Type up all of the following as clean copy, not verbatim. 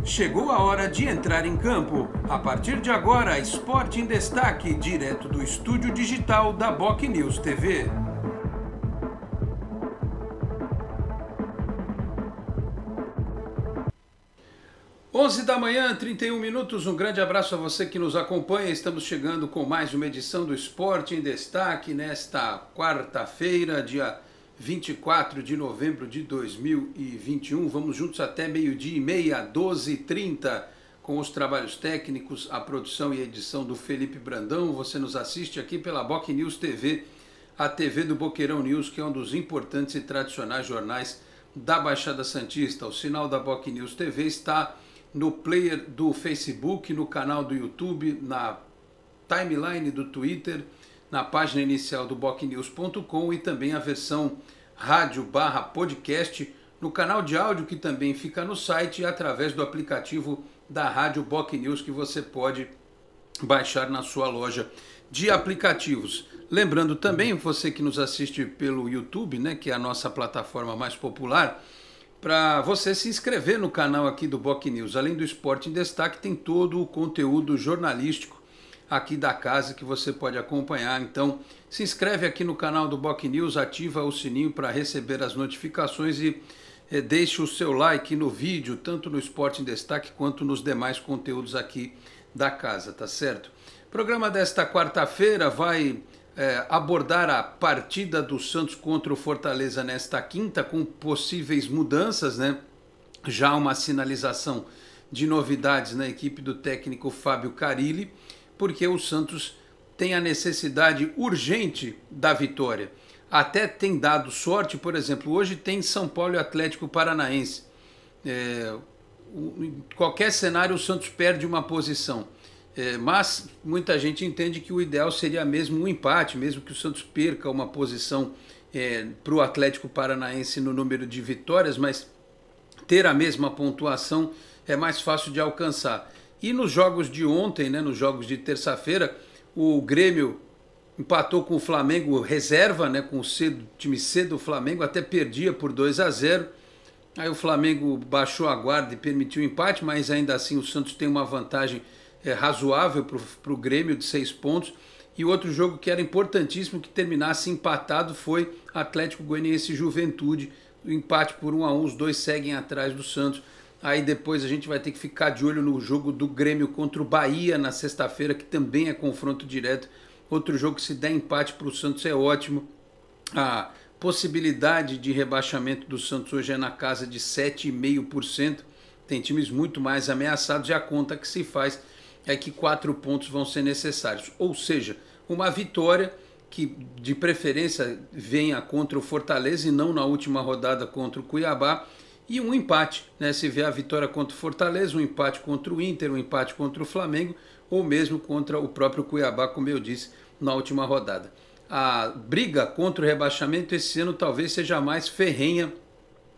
Chegou a hora de entrar em campo. A partir de agora, Esporte em Destaque, direto do estúdio digital da BocNews TV. Onze da manhã, 31 minutos. Um grande abraço a você que nos acompanha. Estamos chegando com mais uma edição do Esporte em Destaque nesta quarta-feira, dia 24 de novembro de 2021. Vamos juntos até meio-dia e meia, 12h30, com os trabalhos técnicos, a produção e a edição do Felipe Brandão. Você nos assiste aqui pela BocNews TV, a TV do Boqueirão News, que é um dos importantes e tradicionais jornais da Baixada Santista. O sinal da BocNews TV está no player do Facebook, no canal do YouTube, na timeline do Twitter, na página inicial do bocnews.com e também a versão rádio/podcast no canal de áudio que também fica no site e através do aplicativo da Rádio BocNews que você pode baixar na sua loja de aplicativos. Lembrando também, você que nos assiste pelo YouTube, né, que é a nossa plataforma mais popular, para você se inscrever no canal aqui do BocNews. Além do Esporte em Destaque, tem todo o conteúdo jornalístico aqui da casa que você pode acompanhar. Então, se inscreve aqui no canal do BocNews, ativa o sininho para receber as notificações e deixe o seu like no vídeo, tanto no Esporte em Destaque quanto nos demais conteúdos aqui da casa, tá certo? O programa desta quarta-feira vai abordar a partida do Santos contra o Fortaleza nesta quinta, com possíveis mudanças, né? Já uma sinalização de novidades na equipe do técnico Fábio Carille, porque o Santos tem a necessidade urgente da vitória. Até tem dado sorte, por exemplo, hoje tem São Paulo e Atlético Paranaense. Em qualquer cenário o Santos perde uma posição. Mas muita gente entende que o ideal seria mesmo um empate, mesmo que o Santos perca uma posição para o Atlético Paranaense no número de vitórias, mas ter a mesma pontuação é mais fácil de alcançar. E nos jogos de ontem, né, nos jogos de terça-feira, o Grêmio empatou com o Flamengo reserva, né, com o time C do Flamengo, até perdia por 2-0. Aí o Flamengo baixou a guarda e permitiu o empate, mas ainda assim o Santos tem uma vantagem razoável para o Grêmio de 6 pontos. E outro jogo que era importantíssimo que terminasse empatado foi Atlético Goianiense e Juventude. O empate por 1-1, os dois seguem atrás do Santos. Aí depois a gente vai ter que ficar de olho no jogo do Grêmio contra o Bahia na sexta-feira, que também é confronto direto. Outro jogo que, se der empate para o Santos, é ótimo. A possibilidade de rebaixamento do Santos hoje é na casa de 7,5%. Tem times muito mais ameaçados e a conta que se faz é que 4 pontos vão ser necessários. Ou seja, uma vitória que de preferência venha contra o Fortaleza e não na última rodada contra o Cuiabá. E um empate, né? Se vier a vitória contra o Fortaleza, um empate contra o Inter, um empate contra o Flamengo, ou mesmo contra o próprio Cuiabá, como eu disse, na última rodada. A briga contra o rebaixamento esse ano talvez seja a mais ferrenha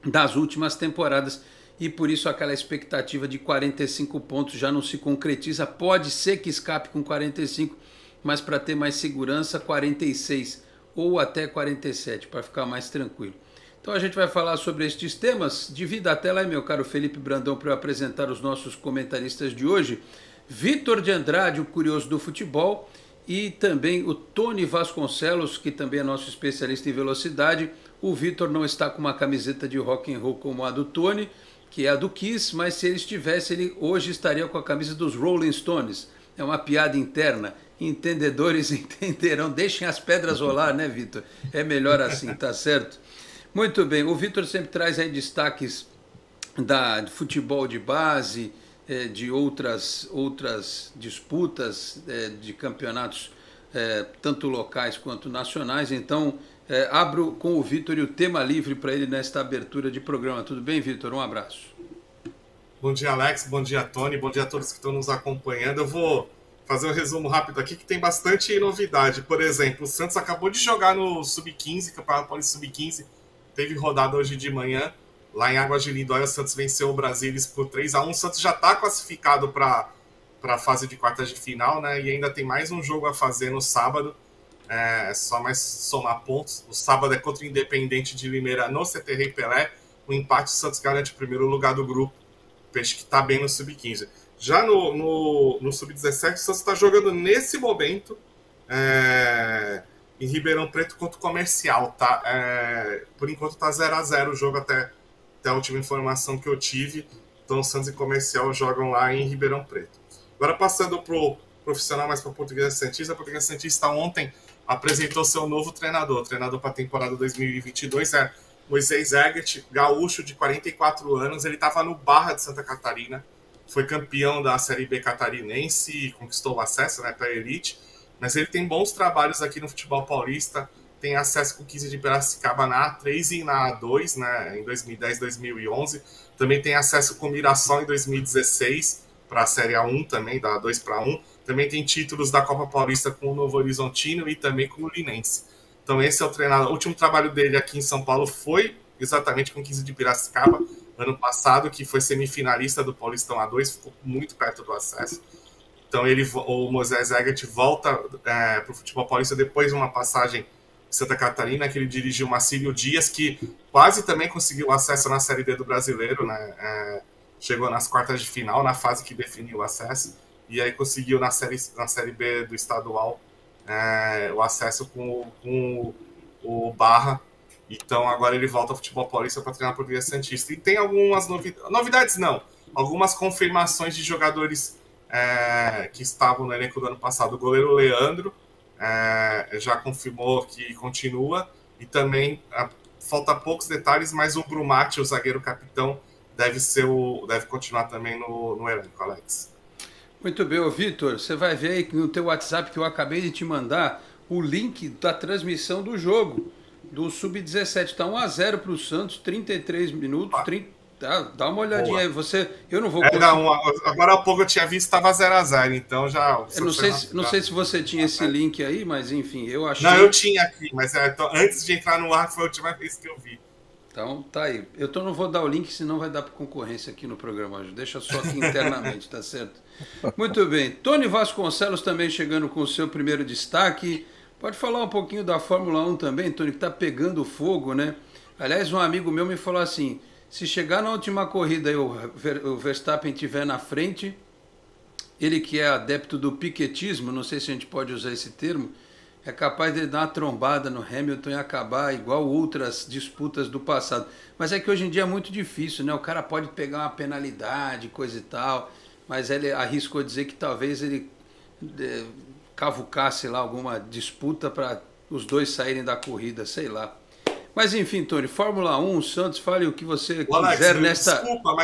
das últimas temporadas, e por isso aquela expectativa de 45 pontos já não se concretiza. Pode ser que escape com 45, mas para ter mais segurança, 46 ou até 47, para ficar mais tranquilo. Então a gente vai falar sobre estes temas. Divida a tela aí, meu caro Felipe Brandão, para eu apresentar os nossos comentaristas de hoje. Vitor de Andrade, o curioso do futebol, e também o Tony Vasconcelos, que também é nosso especialista em velocidade. O Vitor não está com uma camiseta de rock and roll como a do Tony, que é a do Kiss, mas se ele estivesse, ele hoje estaria com a camisa dos Rolling Stones. É uma piada interna. Entendedores entenderão. Deixem as pedras rolar, né, Vitor? É melhor assim, tá certo? Muito bem, o Vitor sempre traz aí destaques de futebol de base, de outras disputas de campeonatos, tanto locais quanto nacionais. Então, abro com o Vitor e o tema livre para ele nesta abertura de programa. Tudo bem, Vitor? Um abraço. Bom dia, Alex. Bom dia, Tony. Bom dia a todos que estão nos acompanhando. Eu vou fazer um resumo rápido aqui, que tem bastante novidade. Por exemplo, o Santos acabou de jogar no Sub-15, Campeonato Paulista Sub-15, teve rodada hoje de manhã, lá em Águas de Lindóia. O Santos venceu o Brasilis por 3-1. O Santos já está classificado para a fase de quartas de final, né? E ainda tem mais um jogo a fazer no sábado. É só mais somar pontos. O sábado é contra o Independente de Limeira no CT Rei Pelé. O empate, o Santos garante o primeiro lugar do grupo. peixe que está bem no sub-15. Já no sub-17, o Santos está jogando nesse momento em Ribeirão Preto contra o Comercial. Tá? Por enquanto está 0-0 o jogo até a última informação que eu tive. Então, Santos e Comercial jogam lá em Ribeirão Preto. Agora, passando para o profissional, mais para a Portuguesa Santista. A Portuguesa Santista ontem apresentou seu novo treinador para a temporada 2022, Moisés Egert, gaúcho de 44 anos. Ele estava no Barra de Santa Catarina, foi campeão da Série B catarinense e conquistou o acesso, né, para a elite. Mas ele tem bons trabalhos aqui no futebol paulista, tem acesso com o 15 de Piracicaba na A3 e na A2, né, em 2010 e 2011. Também tem acesso com o Mirassol em 2016 para a Série A1 também, da A2 para A1. Também tem títulos da Copa Paulista com o Novo Horizontino e também com o Linense. Então esse é o treinador. O último trabalho dele aqui em São Paulo foi exatamente com o 15 de Piracicaba, ano passado, que foi semifinalista do Paulistão A2, ficou muito perto do acesso. Então o Moisés Egert volta para o futebol paulista depois de uma passagem em Santa Catarina, que ele dirigiu o Marcílio Dias, que quase também conseguiu acesso na Série D do Brasileiro, né? Chegou nas quartas de final, na fase que definiu o acesso, e aí conseguiu na série B do estadual o acesso com o Barra. Então agora ele volta ao futebol paulista para treinar a Portuguesa Santista. E tem algumas novidades, não, algumas confirmações de jogadores que estavam no elenco do ano passado. O goleiro Leandro já confirmou que continua, e também falta poucos detalhes, mas o Brumati, o zagueiro capitão, deve continuar também no elenco, Alex. Muito bem, Vitor, você vai ver aí no teu WhatsApp que eu acabei de te mandar o link da transmissão do jogo do Sub-17. Está 1-0 para o Santos, 33 minutos, dá uma olhadinha aí. Eu não vou conseguir... Agora há pouco eu tinha visto que estava 0-0, então já... Eu não sei se você tinha esse link aí, mas enfim, eu achei... Não, eu tinha aqui, mas antes de entrar no ar foi a última vez que eu vi. Então, tá aí. Eu não vou dar o link, senão vai dar para concorrência aqui no programa. Deixa só aqui internamente, tá certo? Muito bem. Tony Vasconcelos também chegando com o seu primeiro destaque. Pode falar um pouquinho da Fórmula 1 também, Tony, que tá pegando fogo, né? Aliás, um amigo meu me falou assim, se chegar na última corrida e o Verstappen estiver na frente, ele que é adepto do piquetismo, não sei se a gente pode usar esse termo, é capaz de dar uma trombada no Hamilton e acabar igual outras disputas do passado. Mas é que hoje em dia é muito difícil, né? O cara pode pegar uma penalidade, coisa e tal, mas ele arriscou dizer que talvez ele cavucasse lá alguma disputa para os dois saírem da corrida, sei lá. Mas enfim, Tony, Fórmula 1, Santos, fale o que você quiser nesta... Desculpa,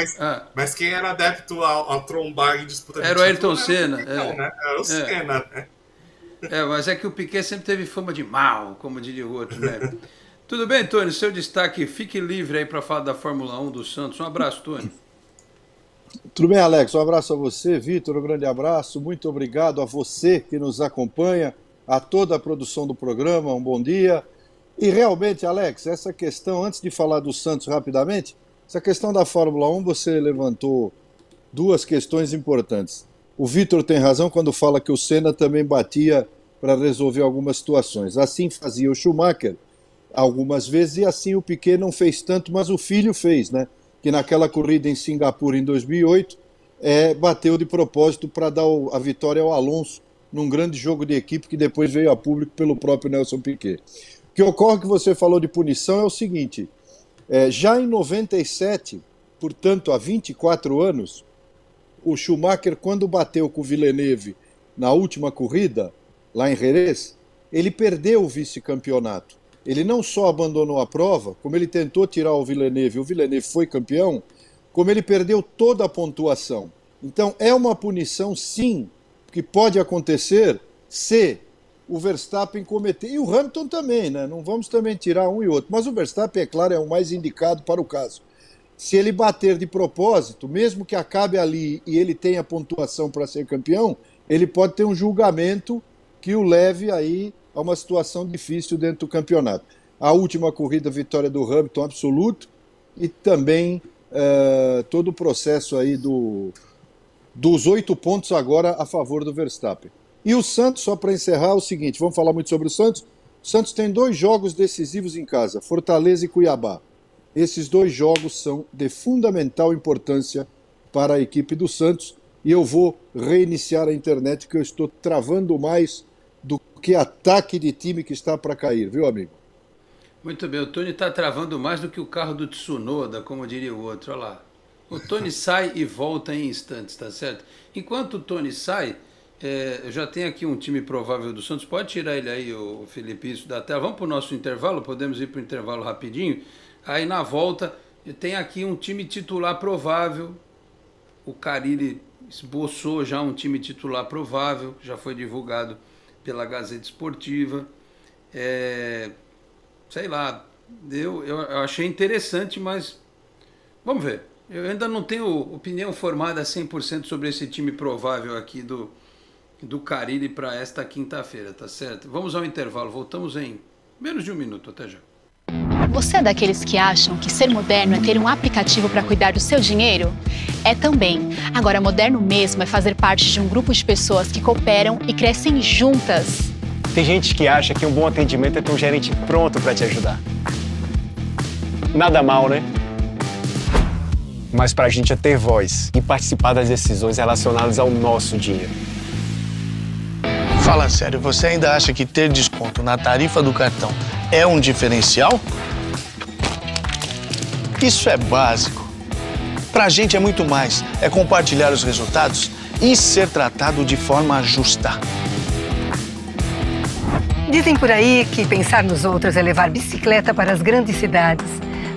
mas quem era adepto a trombar em disputa de era o Ayrton Senna. Era o Senna, né? Mas é que o Piquet sempre teve fama de mal, como diria o outro, né? Tudo bem, Tony? Seu destaque, fique livre aí para falar da Fórmula 1 do Santos. Um abraço, Tony. Tudo bem, Alex? Um abraço a você, Vitor, um grande abraço. Muito obrigado a você que nos acompanha, a toda a produção do programa, um bom dia. E realmente, Alex, essa questão, antes de falar do Santos rapidamente, essa questão da Fórmula 1, você levantou duas questões importantes. O Vitor tem razão quando fala que o Senna também batia para resolver algumas situações. Assim fazia o Schumacher algumas vezes, e assim o Piquet não fez tanto, mas o filho fez, né? Que naquela corrida em Singapura em 2008, bateu de propósito para dar a vitória ao Alonso num grande jogo de equipe que depois veio a público pelo próprio Nelson Piquet. O que ocorre que você falou de punição é o seguinte, já em 97, portanto há 24 anos, o Schumacher, quando bateu com o Villeneuve na última corrida, lá em Jerez, ele perdeu o vice-campeonato. Ele não só abandonou a prova, como ele tentou tirar o Villeneuve foi campeão, como ele perdeu toda a pontuação. Então é uma punição, sim, que pode acontecer se o Verstappen cometer, e o Hamilton também, né? Não vamos também tirar um e outro, mas o Verstappen, é claro, é o mais indicado para o caso. Se ele bater de propósito, mesmo que acabe ali e ele tenha pontuação para ser campeão, ele pode ter um julgamento que o leve aí a uma situação difícil dentro do campeonato. A última corrida, vitória do Hamilton absoluto, e também todo o processo aí dos 8 pontos agora a favor do Verstappen. E o Santos, só para encerrar, é o seguinte, vamos falar muito sobre o Santos. O Santos tem 2 jogos decisivos em casa, Fortaleza e Cuiabá. Esses 2 jogos são de fundamental importância para a equipe do Santos. E eu vou reiniciar a internet, que eu estou travando mais do que ataque de time que está para cair, viu, amigo? Muito bem, o Tony está travando mais do que o carro do Tsunoda, como diria o outro, olha lá. O Tony sai e volta em instantes, tá certo? Enquanto o Tony sai, eu já tenho aqui um time provável do Santos. Pode tirar ele aí, o Felipe, isso da tela. Vamos para o nosso intervalo? Podemos ir para o intervalo rapidinho? Aí na volta, tem aqui um time titular provável. O Carille esboçou já um time titular provável, já foi divulgado pela Gazeta Esportiva. Sei lá, eu achei interessante, mas vamos ver. Eu ainda não tenho opinião formada 100% sobre esse time provável aqui do Carille para esta quinta-feira, tá certo? Vamos ao intervalo, voltamos em menos de um minuto, até já. Você é daqueles que acham que ser moderno é ter um aplicativo para cuidar do seu dinheiro? É também. Agora, moderno mesmo é fazer parte de um grupo de pessoas que cooperam e crescem juntas. Tem gente que acha que um bom atendimento é ter um gerente pronto para te ajudar. Nada mal, né? Mas pra gente é ter voz e participar das decisões relacionadas ao nosso dinheiro. Fala sério, você ainda acha que ter desconto na tarifa do cartão é um diferencial? Isso é básico. Pra gente é muito mais. É compartilhar os resultados e ser tratado de forma justa. Dizem por aí que pensar nos outros é levar bicicleta para as grandes cidades.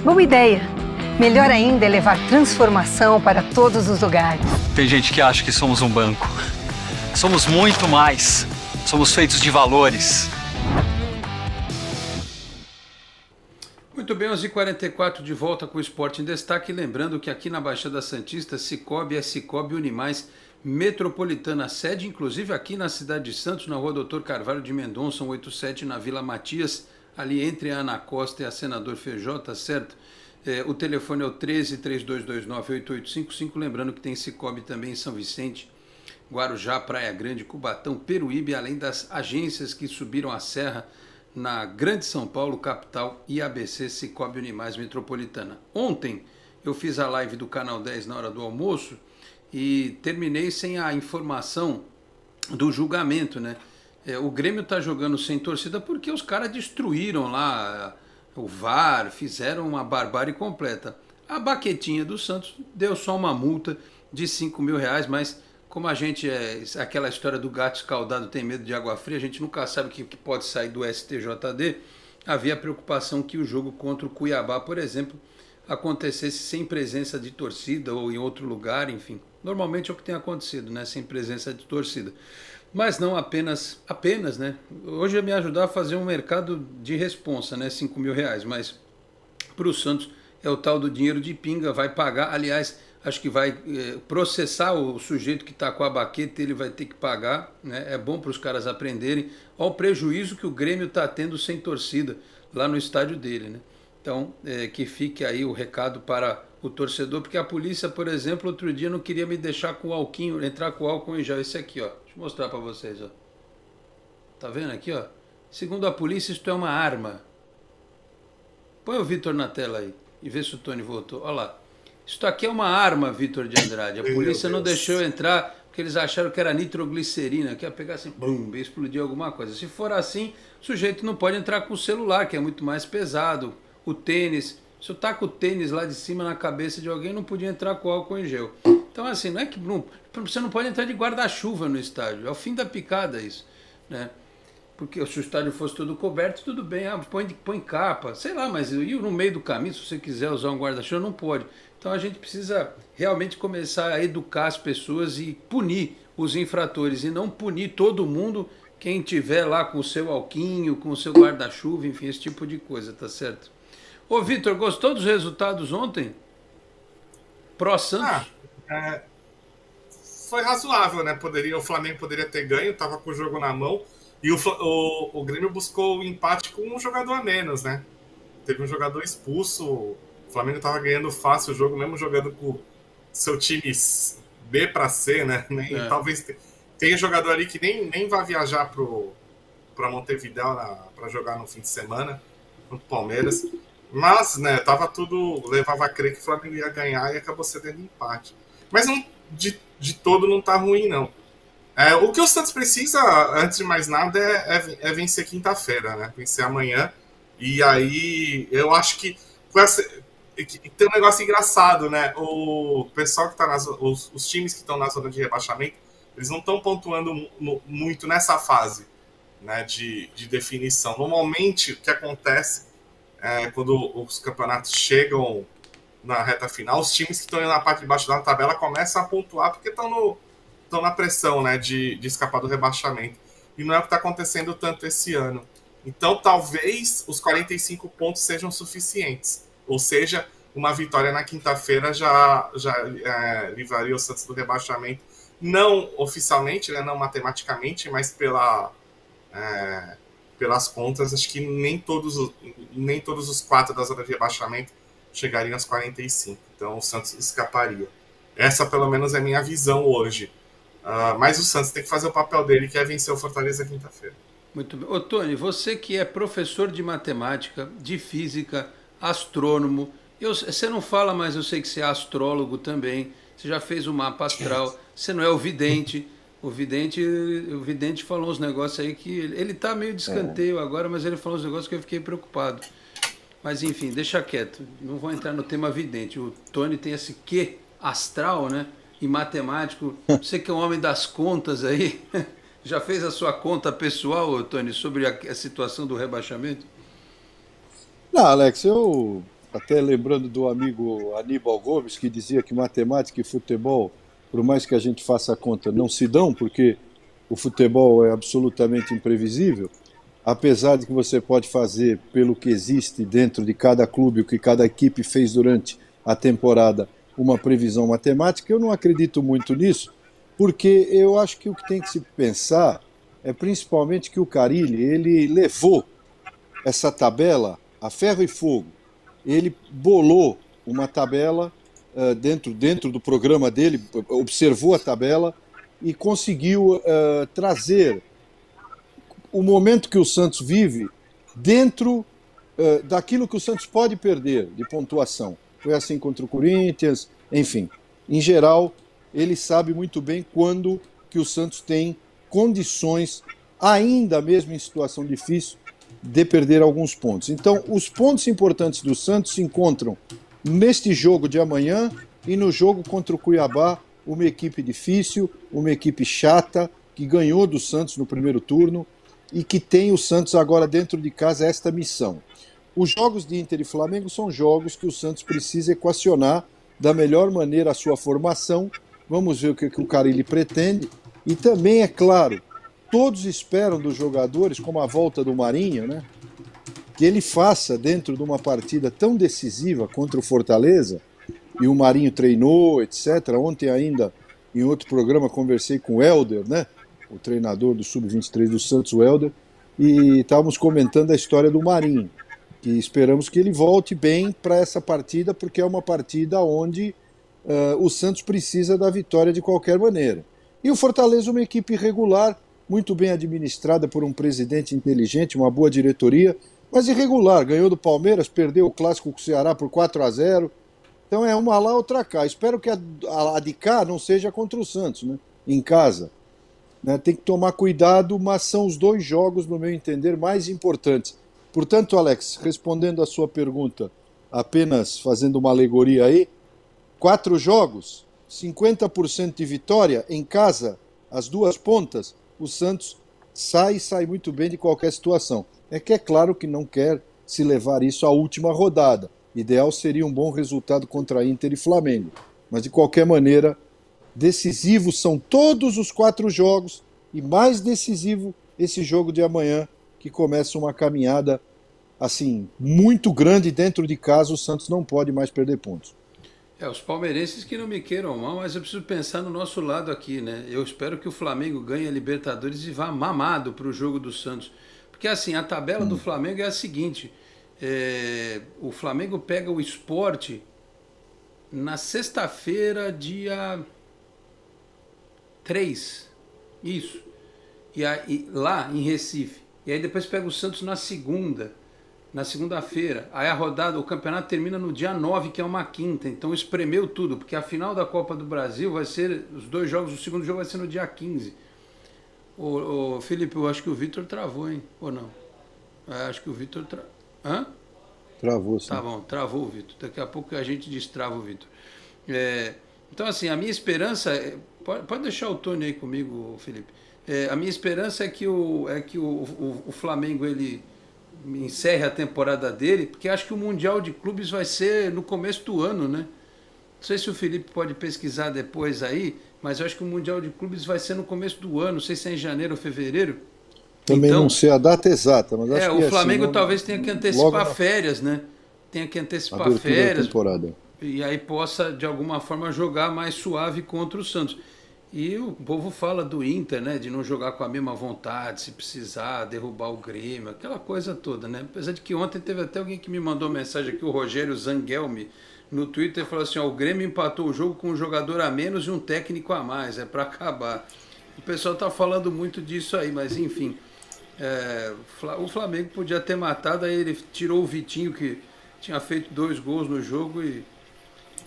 Boa ideia. Melhor ainda é levar transformação para todos os lugares. Tem gente que acha que somos um banco. Somos muito mais. Somos feitos de valores. Muito bem, 11h44 de volta com o Esporte em Destaque. Lembrando que aqui na Baixada Santista, Cicobi é Cicobi Unimais Metropolitana. Sede, inclusive, aqui na cidade de Santos, na rua Doutor Carvalho de Mendonça, 187, na Vila Matias, ali entre a Ana Costa e a Senador Feijó, tá certo? O telefone é o 13-3229-8855. Lembrando que tem Cicobi também em São Vicente, Guarujá, Praia Grande, Cubatão, Peruíbe, além das agências que subiram a serra na Grande São Paulo, capital, e ABC Cicobi Unimais Metropolitana. Ontem eu fiz a live do Canal 10 na hora do almoço e terminei sem a informação do julgamento, né? O Grêmio tá jogando sem torcida porque os caras destruíram lá o VAR, fizeram uma barbárie completa. A baquetinha do Santos deu só uma multa de R$5.000, mas como a gente aquela história do gato escaldado tem medo de água fria, a gente nunca sabe o que pode sair do STJD. Havia preocupação que o jogo contra o Cuiabá, por exemplo, acontecesse sem presença de torcida ou em outro lugar, enfim. Normalmente é o que tem acontecido, né? Sem presença de torcida. Mas não apenas, né? Hoje ia me ajudar a fazer um mercado de responsa, né? R$5.000, mas para o Santos é o tal do dinheiro de pinga, vai pagar, aliás, acho que vai processar o sujeito que está com a baqueta, ele vai ter que pagar, né? É bom para os caras aprenderem ao prejuízo que o Grêmio está tendo sem torcida lá no estádio dele, né? Então, que fique aí o recado para o torcedor, porque a polícia, por exemplo, outro dia não queria me deixar com o alquinho, entrar com o álcool em gel. Esse aqui, ó. Deixa eu mostrar para vocês, ó. Tá vendo aqui, ó? Segundo a polícia, isto é uma arma. Põe o Vitor na tela aí e vê se o Tony voltou. Olha lá. Isto aqui é uma arma, Vitor de Andrade. A polícia não deixou eu entrar porque eles acharam que era nitroglicerina, que ia pegar assim, bum, ia explodir alguma coisa. Se for assim, o sujeito não pode entrar com o celular, que é muito mais pesado. O tênis, se eu taco o tênis lá de cima na cabeça de alguém, não podia entrar com álcool em gel. Então, assim, não é que você não pode entrar de guarda-chuva no estádio. É o fim da picada isso, né? Porque se o estádio fosse todo coberto, tudo bem, põe capa, sei lá, mas ir no meio do caminho, se você quiser usar um guarda-chuva, não pode. Então a gente precisa realmente começar a educar as pessoas e punir os infratores, e não punir todo mundo, quem tiver lá com o seu alquinho, com o seu guarda-chuva, enfim, esse tipo de coisa, tá certo? Ô, Vitor, gostou dos resultados ontem? Pró-Santos? Foi razoável, né? O Flamengo poderia ter ganho, estava com o jogo na mão. E o Grêmio buscou o empate com um jogador a menos, né? Teve um jogador expulso. O Flamengo estava ganhando fácil o jogo, mesmo jogando com seu time B para C, né? Talvez tenha jogador ali que nem vai viajar para Montevidéu para jogar no fim de semana contra o Palmeiras. Mas, né, tava tudo, levava a crer que o Flamengo ia ganhar e acabou cedendo empate. mas não, de todo não tá ruim, não. O que o Santos precisa, antes de mais nada, é vencer quinta-feira, né? Vencer amanhã. E aí, eu acho que tem um negócio engraçado, né? O pessoal que tá os times que estão na zona de rebaixamento, eles não estão pontuando muito nessa fase, né, de definição. Normalmente, o que acontece quando os campeonatos chegam na reta final, os times que estão na parte de baixo da tabela começam a pontuar porque estão na pressão, né, de escapar do rebaixamento. E não é o que está acontecendo tanto esse ano. Então, talvez os 45 pontos sejam suficientes. Ou seja, uma vitória na quinta-feira já livraria o Santos do rebaixamento. Não oficialmente, né, não matematicamente, mas pelas contas, acho que nem todos os 4 da zona de rebaixamento chegariam aos 45. Então, o Santos escaparia. Essa, pelo menos, é a minha visão hoje. Mas o Santos tem que fazer o papel dele, que é vencer o Fortaleza quinta-feira. Muito bem. Ô, Tony, você que é professor de matemática, de física, astrônomo, você não fala, mas eu sei que você é astrólogo também, você já fez o mapa astral, você não é o vidente. O vidente falou uns negócios aí que ele tá meio de escanteio agora, mas ele falou uns negócios que eu fiquei preocupado. Mas enfim, deixa quieto, não vou entrar no tema vidente. O Tony tem esse quê astral, né? E matemático, você que é um homem das contas aí, já fez a sua conta pessoal, Tony, sobre a situação do rebaixamento? Não, Alex, eu até lembrando do amigo Aníbal Gomes, que dizia que matemática e futebol, por mais que a gente faça a conta, não se dão, porque o futebol é absolutamente imprevisível, apesar de que você pode fazer, pelo que existe dentro de cada clube, o que cada equipe fez durante a temporada, uma previsão matemática, eu não acredito muito nisso, porque eu acho que o que tem que se pensar é principalmente que o Carille, ele levou essa tabela a ferro e fogo. Ele bolou uma tabela dentro do programa dele, observou a tabela e conseguiu trazer o momento que o Santos vive dentro daquilo que o Santos pode perder de pontuação. Foi assim contra o Corinthians, enfim. Em geral, ele sabe muito bem quando que o Santos tem condições, ainda mesmo em situação difícil, de perder alguns pontos. Então, os pontos importantes do Santos se encontram neste jogo de amanhã e no jogo contra o Cuiabá, uma equipe difícil, uma equipe chata, que ganhou do Santos no primeiro turno e que tem o Santos agora dentro de casa esta missão. Os jogos de Inter e Flamengo são jogos que o Santos precisa equacionar da melhor maneira a sua formação. Vamos ver o que o Carille pretende. E também, é claro, todos esperam dos jogadores, como a volta do Marinho, né, que ele faça dentro de uma partida tão decisiva contra o Fortaleza, e o Marinho treinou, etc. Ontem ainda, em outro programa, conversei com o Helder, né, o treinador do Sub-23 do Santos, o Helder, e estávamos comentando a história do Marinho, que esperamos que ele volte bem para essa partida, porque é uma partida onde o Santos precisa da vitória de qualquer maneira. E o Fortaleza, uma equipe regular, muito bem administrada por um presidente inteligente, uma boa diretoria, mas irregular. Ganhou do Palmeiras, perdeu o clássico com o Ceará por 4-0. Então é uma lá, outra cá. Espero que a de cá não seja contra o Santos, né, em casa. Né, tem que tomar cuidado, mas são os dois jogos, no meu entender, mais importantes. Portanto, Alex, respondendo a sua pergunta, apenas fazendo uma alegoria aí, 4 jogos, 50% de vitória em casa, as duas pontas, o Santos sai muito bem de qualquer situação. É que é claro que não quer se levar isso à última rodada. Ideal seria um bom resultado contra Inter e Flamengo. Mas, de qualquer maneira, decisivos são todos os 4 jogos e mais decisivo esse jogo de amanhã, que começa uma caminhada assim muito grande dentro de casa. O Santos não pode mais perder pontos. Os palmeirenses que não me queiram mal, mas eu preciso pensar no nosso lado aqui, né? Eu espero que o Flamengo ganhe a Libertadores e vá mamado para o jogo do Santos. Porque assim, a tabela do Flamengo é a seguinte, o Flamengo pega o Sport na sexta-feira, dia 3, isso, e aí, lá em Recife. E aí depois pega o Santos na segunda. na segunda-feira. Aí a rodada, o campeonato termina no dia 9, que é uma quinta. Então espremeu tudo, porque a final da Copa do Brasil vai ser, os 2 jogos, o segundo jogo vai ser no dia 15. Ô Felipe, eu acho que o Vitor travou, hein? Ou não? Acho que o Vitor Hã? Travou, sim. Tá bom, travou o Vitor. Daqui a pouco a gente destrava o Vitor. Então, assim, a minha esperança... Pode deixar o Tony aí comigo, Felipe. A minha esperança é que o Flamengo ele encerre a temporada dele, porque acho que o Mundial de Clubes vai ser no começo do ano, né? Não sei se o Felipe pode pesquisar depois aí, mas eu acho que o Mundial de Clubes vai ser no começo do ano, não sei se é em janeiro ou fevereiro. Também então, não sei a data exata, mas acho que o Flamengo assim, talvez tenha que antecipar férias, né? Tenha que antecipar férias. Temporada. E aí possa, de alguma forma, jogar mais suave contra o Santos. E o povo fala do Inter, né? De não jogar com a mesma vontade, se precisar, derrubar o Grêmio, aquela coisa toda, né? Apesar de que ontem teve até alguém que me mandou mensagem aqui, o Rogério Zanguelmi, no Twitter, falou assim, o Grêmio empatou o jogo com um jogador a menos e um técnico a mais, é para acabar. O pessoal tá falando muito disso aí, mas enfim... o Flamengo podia ter matado, aí ele tirou o Vitinho, que tinha feito 2 gols no jogo e...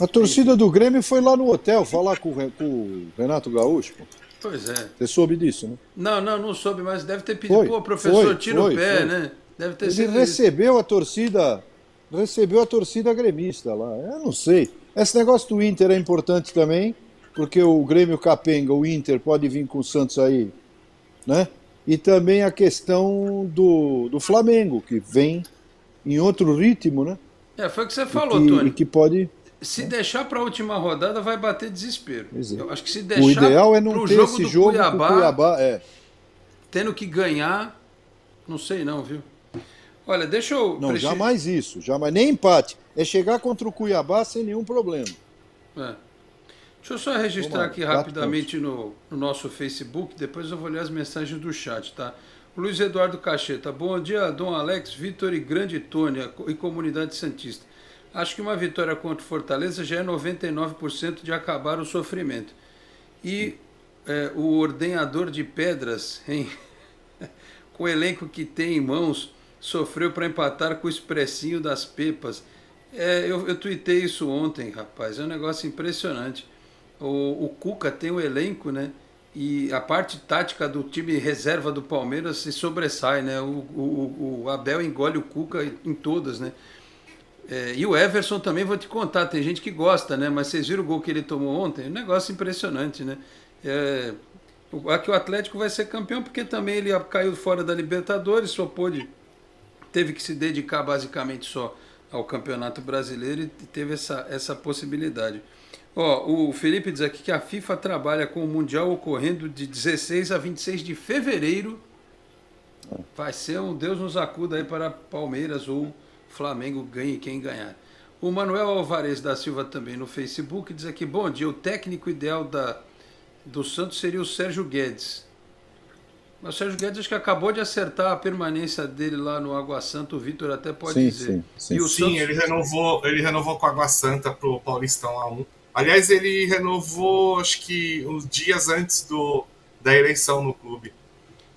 A torcida do Grêmio foi lá no hotel falar com o Renato Gaúcho. Pô. Pois é. Você soube disso, né? Não soube, mas deve ter pedido, professor, tira o pé, né? Deve ter sido. Ele recebeu a torcida gremista lá. Eu não sei. Esse negócio do Inter é importante também, porque o Grêmio capenga, o Inter pode vir com o Santos aí, né? E também a questão do Flamengo, que vem em outro ritmo, né? Foi o que você falou, Tony. E que pode... Se deixar para a última rodada, vai bater desespero. Eu acho que se o deixar ideal é não ter esse jogo com o Cuiabá. Tendo que ganhar, não sei não, viu? Olha, deixa eu... Não, jamais isso. Jamais, nem empate. É chegar contra o Cuiabá sem nenhum problema. Deixa eu só registrar aqui rapidamente no nosso Facebook, depois eu vou ler as mensagens do chat, tá? O Luiz Eduardo Cacheta, bom dia, Dom Alex, Vitor e grande Tony e comunidade santista. Acho que uma vitória contra o Fortaleza já é 99% de acabar o sofrimento. E o ordenhador de pedras, hein? Com o elenco que tem em mãos, sofreu para empatar com o expressinho das Pepas. Eu tuitei isso ontem, rapaz, é um negócio impressionante. O Cuca tem o elenco, né? E a parte tática do time reserva do Palmeiras se sobressai, né? O Abel engole o Cuca em todas, né? E o Everson também, vou te contar, tem gente que gosta, né? Mas vocês viram o gol que ele tomou ontem? Um negócio impressionante, né? Aqui o Atlético vai ser campeão porque também ele caiu fora da Libertadores, teve que se dedicar basicamente só ao Campeonato Brasileiro e teve essa possibilidade. O Felipe diz aqui que a FIFA trabalha com o Mundial ocorrendo de 16 a 26 de fevereiro. Vai ser um Deus nos acuda aí para Palmeiras ou Flamengo, ganhe quem ganhar. O Manuel Alvarez da Silva também no Facebook diz aqui, bom dia, o técnico ideal do Santos seria o Sérgio Guedes. Mas o Sérgio Guedes acho que acabou de acertar a permanência dele lá no Água Santa, o Vitor até pode dizer. Sim, Santos... ele renovou com a Água Santa pro Paulistão A1. Aliás, ele renovou, acho que uns dias antes da eleição no clube.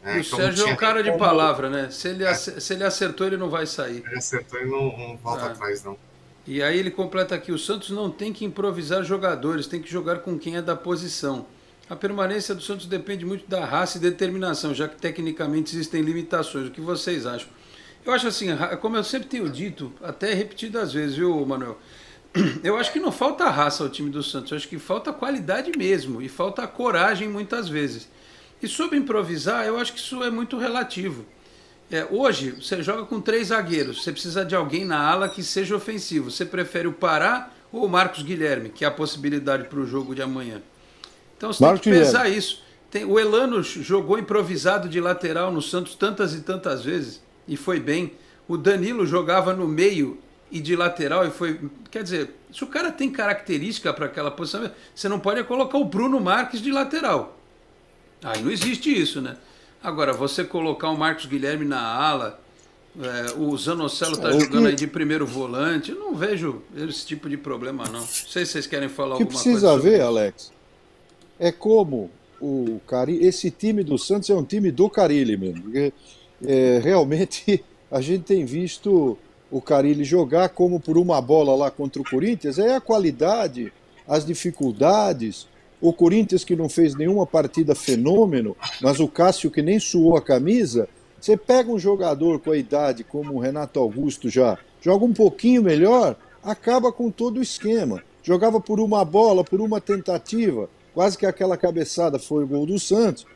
O Sérgio é um cara de palavra, né? Se ele acertou, ele não vai sair. Ele acertou e não volta atrás, não. E aí ele completa aqui, o Santos não tem que improvisar jogadores, tem que jogar com quem é da posição. A permanência do Santos depende muito da raça e determinação, já que tecnicamente existem limitações. O que vocês acham? Eu acho assim, como eu sempre tenho dito, até repetidas vezes, viu, Manuel? Eu acho que não falta raça ao time do Santos, eu acho que falta qualidade mesmo, e falta coragem muitas vezes. E sobre improvisar, eu acho que isso é muito relativo. Hoje, você joga com 3 zagueiros, você precisa de alguém na ala que seja ofensivo. Você prefere o Pará ou o Marcos Guilherme, que é a possibilidade para o jogo de amanhã? Então você tem que pensar isso. O Elano jogou improvisado de lateral no Santos tantas e tantas vezes, e foi bem. O Danilo jogava no meio e de lateral e foi... Quer dizer, se o cara tem característica para aquela posição, você não pode colocar o Bruno Marques de lateral. Aí não existe isso, né? Agora, você colocar o Marcos Guilherme na ala, o Zanocelo está jogando aí de primeiro volante, eu não vejo esse tipo de problema, não. Não sei se vocês querem falar alguma coisa. O que precisa ver, Alex, é como esse time do Santos é um time do Carille mesmo. Porque, realmente a gente tem visto o Carille jogar como por uma bola lá contra o Corinthians, é a qualidade, as dificuldades, o Corinthians que não fez nenhuma partida fenômeno, mas o Cássio que nem suou a camisa. Você pega um jogador com a idade como o Renato Augusto já, joga um pouquinho melhor, acaba com todo o esquema. Jogava por uma bola, por uma tentativa, quase que aquela cabeçada foi o gol do Santos.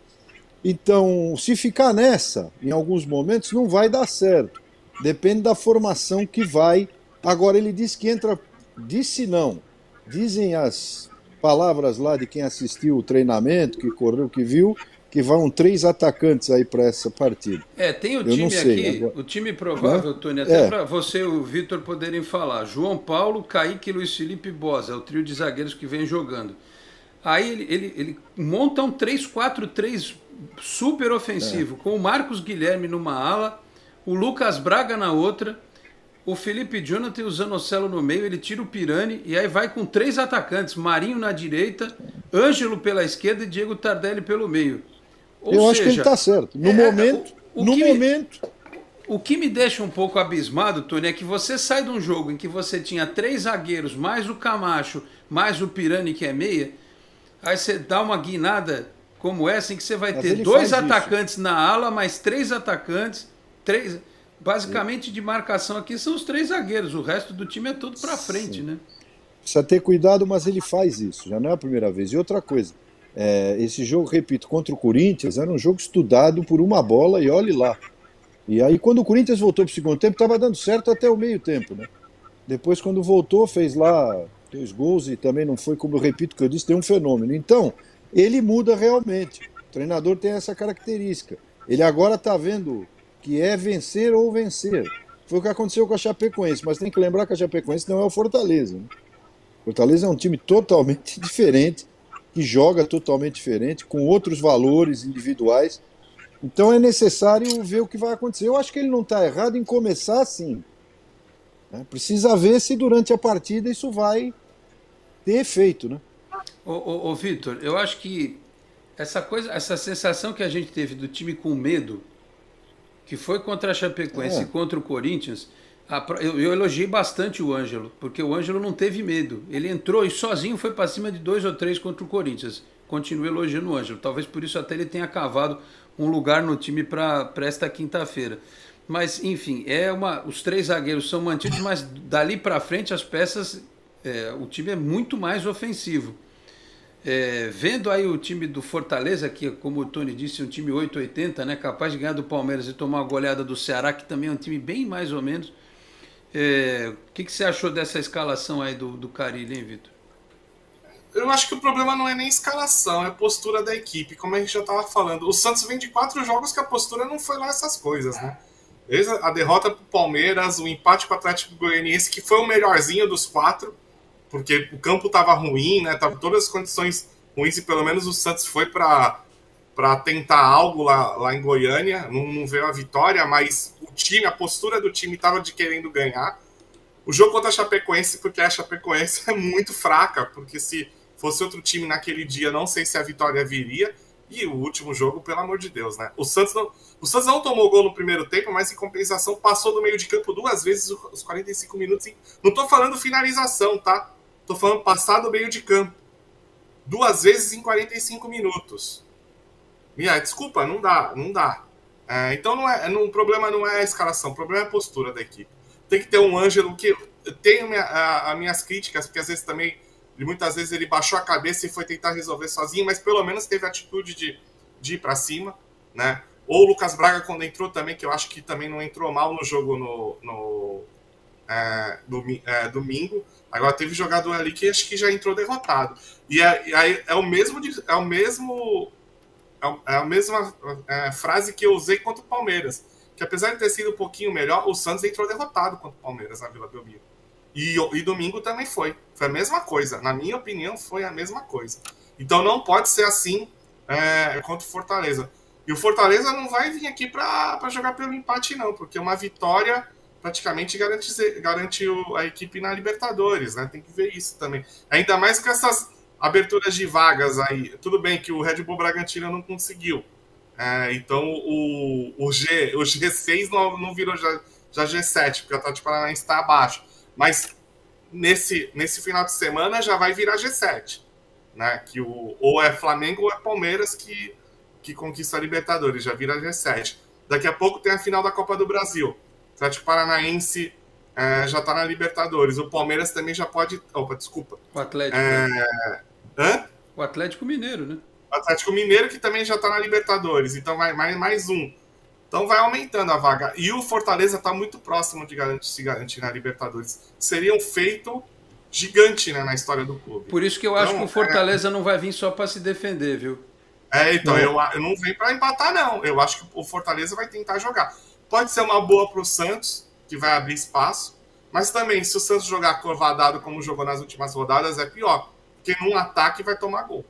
Então, se ficar nessa, em alguns momentos, não vai dar certo. Depende da formação que vai. Agora, ele disse que entra... Disse não. Dizem as palavras lá de quem assistiu o treinamento, que correu, que viu, que vão 3 atacantes aí para essa partida. Tem o time aqui, agora... o time provável, Tony, até para você e o Vitor poderem falar. João Paulo, Kaique, Luiz Felipe e Bosa, é o trio de zagueiros que vem jogando. Aí ele monta um 3-4-3 super ofensivo, com o Marcos Guilherme numa ala, o Lucas Braga na outra, o Felipe Jonathan e o Zanocelo no meio, ele tira o Pirani e aí vai com 3 atacantes, Marinho na direita, Ângelo pela esquerda e Diego Tardelli pelo meio. Eu acho que ele está certo. No momento... O que me deixa um pouco abismado, Tony, é que você sai de um jogo em que você tinha 3 zagueiros, mais o Camacho, mais o Pirani, que é meia, aí você dá uma guinada como essa, em que você vai ter 2 atacantes na ala, mais 3 atacantes, 3... Basicamente, de marcação aqui são os 3 zagueiros, o resto do time é todo para frente, né? Precisa ter cuidado, mas ele faz isso, já não é a primeira vez. E outra coisa, esse jogo, repito, contra o Corinthians, era um jogo estudado por uma bola e olhe lá. E aí, quando o Corinthians voltou para o segundo tempo, estava dando certo até o meio tempo, né? Depois, quando voltou, fez lá 2 gols e também não foi, como eu repito que eu disse, tem um fenômeno. Então, ele muda realmente. O treinador tem essa característica. Ele agora está vendo que é vencer ou vencer. Foi o que aconteceu com a Chapecoense, mas tem que lembrar que a Chapecoense não é o Fortaleza, né? Fortaleza é um time totalmente diferente, que joga totalmente diferente, com outros valores individuais. Então é necessário ver o que vai acontecer. Eu acho que ele não está errado em começar assim, né? Precisa ver se durante a partida isso vai ter efeito, né? Ô Vitor, eu acho que essa sensação que a gente teve do time com medo, que foi contra a Chapecoense e contra o Corinthians, eu elogiei bastante o Ângelo, porque o Ângelo não teve medo. Ele entrou e sozinho foi para cima de 2 ou 3 contra o Corinthians. Continuo elogiando o Ângelo. Talvez por isso até ele tenha cavado um lugar no time para esta quinta-feira. Mas, enfim, os 3 zagueiros são mantidos, mas dali para frente as peças, o time é muito mais ofensivo. Vendo aí o time do Fortaleza, que como o Tony disse, é um time 880, né, capaz de ganhar do Palmeiras e tomar uma goleada do Ceará, que também é um time bem mais ou menos. O que você achou dessa escalação aí do Carille, hein, Vitor? Eu acho que o problema não é nem escalação, é a postura da equipe, como a gente já estava falando. O Santos vem de 4 jogos que a postura não foi lá essas coisas, né? Desde a derrota para o Palmeiras, o empate com o Atlético Goianiense, que foi o melhorzinho dos 4, porque o campo estava ruim, né? Tava todas as condições ruins e pelo menos o Santos foi para tentar algo lá em Goiânia. Não veio a vitória, mas o time, a postura do time estava de querendo ganhar. O jogo contra a Chapecoense, porque a Chapecoense é muito fraca, porque se fosse outro time naquele dia, não sei se a vitória viria. E o último jogo, pelo amor de Deus, né? O Santos não tomou gol no primeiro tempo, mas em compensação passou do meio de campo 2 vezes os 45 minutos. Não tô falando finalização, tá? Tô falando passar do meio de campo 2 vezes em 45 minutos. Desculpa, não dá. Então o problema não é a escalação, o problema é a postura da equipe. Tem que ter um Ângelo que... Eu tenho as minhas críticas, porque às vezes também... Muitas vezes ele baixou a cabeça e foi tentar resolver sozinho, mas pelo menos teve a atitude de ir para cima, né? Ou o Lucas Braga, quando entrou também, que eu acho que também não entrou mal no jogo domingo. Agora teve jogador ali que acho que já entrou derrotado. E aí é a mesma frase que eu usei contra o Palmeiras, que apesar de ter sido um pouquinho melhor, o Santos entrou derrotado contra o Palmeiras na Vila Belmiro. E domingo também foi a mesma coisa. Na minha opinião, foi a mesma coisa. Então não pode ser assim contra o Fortaleza. E o Fortaleza não vai vir aqui para jogar pelo empate, não, porque uma vitória praticamente garante a equipe na Libertadores, né? Tem que ver isso também. Ainda mais com essas aberturas de vagas aí. Tudo bem que o Red Bull Bragantino não conseguiu Então o G6 não virou já G7, porque o Atlético Paranaense está abaixo. Mas nesse final de semana já vai virar G7. Né? Que ou é Flamengo ou é Palmeiras que conquista a Libertadores, já vira G7. Daqui a pouco tem a final da Copa do Brasil. O Atlético Paranaense já está na Libertadores. O Palmeiras também já pode... Opa, desculpa. O Atlético. O Atlético Mineiro, né? O Atlético Mineiro, que também já está na Libertadores. Então vai mais um. Então vai aumentando a vaga. E o Fortaleza está muito próximo de se garantir na Libertadores. Seria um feito gigante, né, na história do clube. Por isso que eu acho que o Fortaleza não vai vir só para se defender, viu? Então eu não venho para empatar, não. Eu acho que o Fortaleza vai tentar jogar. Pode ser uma boa para o Santos, que vai abrir espaço, mas também, se o Santos jogar corvadado como jogou nas últimas rodadas, é pior, porque num ataque vai tomar gol.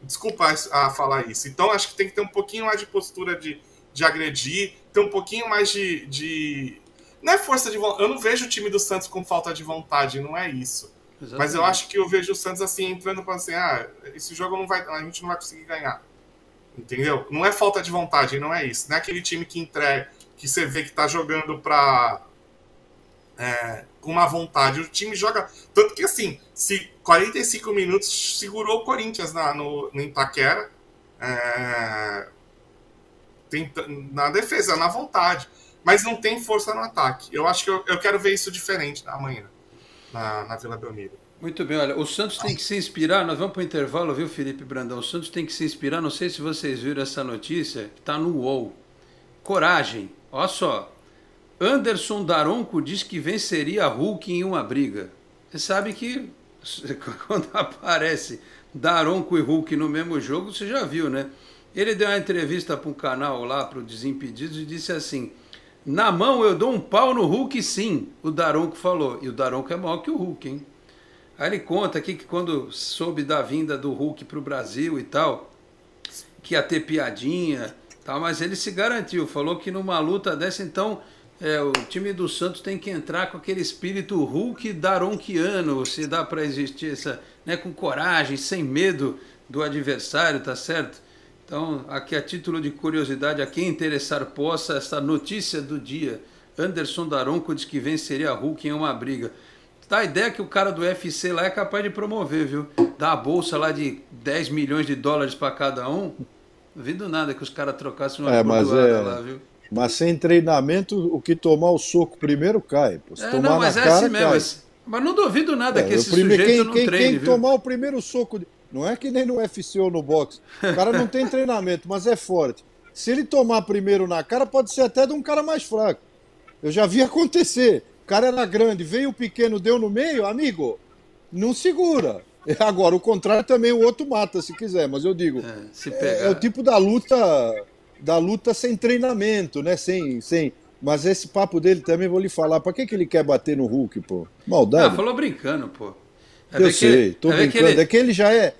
Desculpa a falar isso. Então, acho que tem que ter um pouquinho mais de postura de agredir, ter um pouquinho mais de... Não é força de vontade. Eu não vejo o time do Santos com falta de vontade, não é isso. Exatamente. Mas eu acho que eu vejo o Santos assim, entrando para assim, esse jogo a gente não vai conseguir ganhar. Entendeu? Não é falta de vontade, não é isso. Não é aquele time que entrega, que você vê que tá jogando com uma vontade. O time joga... Tanto que, assim, se 45 minutos segurou o Corinthians no Itaquera, na defesa, na vontade. Mas não tem força no ataque. Eu acho que eu quero ver isso diferente amanhã, na Vila Belmiro. Muito bem, olha, o Santos tem que se inspirar, nós vamos para o intervalo, viu, Felipe Brandão? O Santos tem que se inspirar, não sei se vocês viram essa notícia, que está no UOL. Coragem, olha só. Anderson Daronco diz que venceria Hulk em uma briga. Você sabe que quando aparece Daronco e Hulk no mesmo jogo, você já viu, né? Ele deu uma entrevista para um canal lá, para o Desimpedidos, e disse assim: na mão eu dou um pau no Hulk, sim, o Daronco falou. E o Daronco é maior que o Hulk, hein? Aí ele conta aqui que quando soube da vinda do Hulk para o Brasil e tal, que ia ter piadinha, tal, mas ele se garantiu, falou que numa luta dessa, então, o time do Santos tem que entrar com aquele espírito Hulk daronquiano, se dá para existir essa, né, com coragem, sem medo do adversário, tá certo? Então, aqui a título de curiosidade, a quem interessar possa, essa notícia do dia: Anderson Daronco diz que venceria Hulk em uma briga. Dá a ideia que o cara do UFC lá é capaz de promover, viu? Dá uma bolsa lá de 10 milhões de dólares para cada um. Não duvido nada que os caras trocassem uma bordoada lá, viu? Mas sem treinamento, o que tomar o soco primeiro cai. Pô. Se tomar mas na cara, assim mesmo. cai. Mas não duvido nada que esse sujeito não treine, quem viu? tomar o primeiro soco... Não é que nem no UFC ou no boxe. O cara não tem treinamento, mas é forte. Se ele tomar primeiro na cara, pode ser até de um cara mais fraco. Eu já vi acontecer. O cara era grande, veio o pequeno, deu no meio, amigo, não segura. Agora, o contrário também, o outro mata, se quiser, mas eu digo, é o tipo da luta sem treinamento, né? Mas esse papo dele também, vou lhe falar, pra que ele quer bater no Hulk, pô? Maldade. Falou brincando, pô. Eu sei, tô brincando. É que ele já é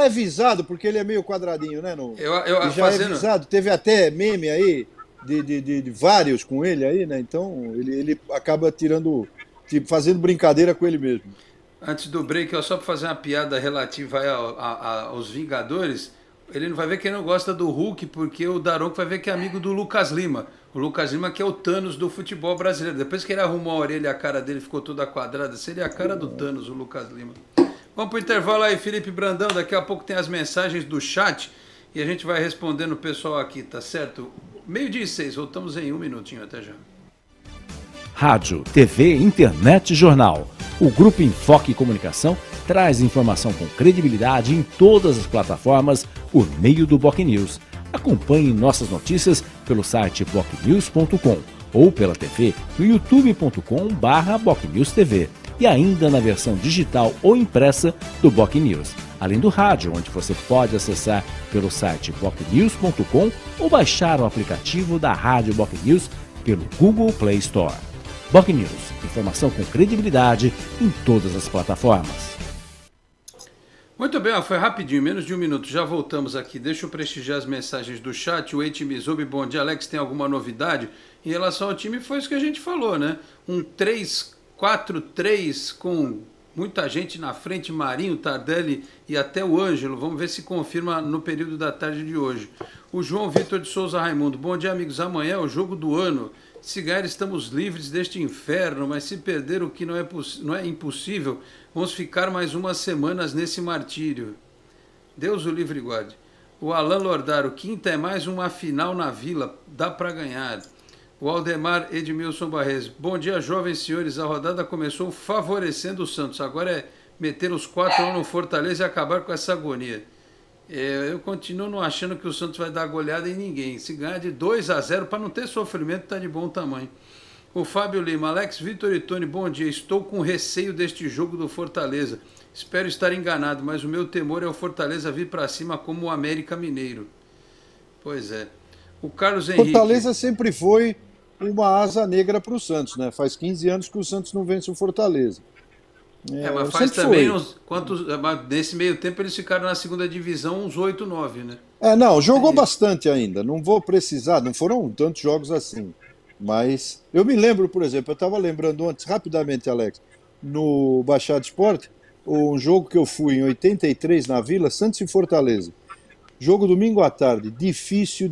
visado, porque ele é meio quadradinho, né? Ele já é visado, teve até meme aí, de vários com ele aí, né? Então ele acaba fazendo brincadeira com ele mesmo. Antes do break, só para fazer uma piada relativa aí aos Vingadores, ele não vai ver que ele não gosta do Hulk, porque o Daronco vai ver que é amigo do Lucas Lima. O Lucas Lima que é o Thanos do futebol brasileiro. Depois que ele arrumou a orelha, a cara dele ficou toda quadrada, seria a cara do Thanos, o Lucas Lima. Vamos pro intervalo aí, Felipe Brandão. Daqui a pouco tem as mensagens do chat e a gente vai respondendo o pessoal aqui, tá certo? 12:06, voltamos em 1 minutinho, até já. Rádio, TV, internet e jornal. O Grupo Enfoque Comunicação traz informação com credibilidade em todas as plataformas por meio do BocNews. Acompanhe nossas notícias pelo site bocnews.com ou pela TV no youtube.com/BocNewsTV e ainda na versão digital ou impressa do BocNews. Além do rádio, onde você pode acessar pelo site bocnews.com ou baixar o aplicativo da Rádio BocNews pelo Google Play Store. BocNews, informação com credibilidade em todas as plataformas. Muito bem, foi rapidinho, menos de 1 minuto. Já voltamos aqui. Deixa eu prestigiar as mensagens do chat. O Eiti Mizubi, bom dia. Alex, tem alguma novidade? Em relação ao time, foi isso que a gente falou, né? Um 3-4-3 com muita gente na frente, Marinho, Tardelli e até o Ângelo. Vamos ver se confirma no período da tarde de hoje. O João Vitor de Souza Raimundo. Bom dia, amigos. Amanhã é o jogo do ano. Se ganhar, estamos livres deste inferno, mas se perder, o que não é impossível, vamos ficar mais umas semanas nesse martírio. Deus o livre e guarde. O Alan Lordaro. Quinta é mais uma final na Vila. Dá para ganhar. O Aldemar Edmilson Barres. Bom dia, jovens senhores. A rodada começou favorecendo o Santos. Agora é meter os 4-1 no Fortaleza e acabar com essa agonia. Eu continuo não achando que o Santos vai dar goleada em ninguém. Se ganhar de 2-0, para não ter sofrimento, está de bom tamanho. O Fábio Lima. Alex, Vitor e Tony, bom dia. Estou com receio deste jogo do Fortaleza. Espero estar enganado, mas o meu temor é o Fortaleza vir para cima como o América Mineiro. Pois é. O Carlos Henrique. Fortaleza sempre foi uma asa negra para o Santos, né? Faz 15 anos que o Santos não vence o Fortaleza. Mas faz também nesse meio tempo eles ficaram na segunda divisão uns 8, 9, né? Não, jogou bastante ainda. Não vou precisar, não foram tantos jogos assim. Mas eu me lembro, por exemplo, eu estava lembrando antes, rapidamente, Alex, no Baixada Esporte, um jogo que eu fui em 83 na Vila, Santos e Fortaleza. Jogo domingo à tarde, difícil.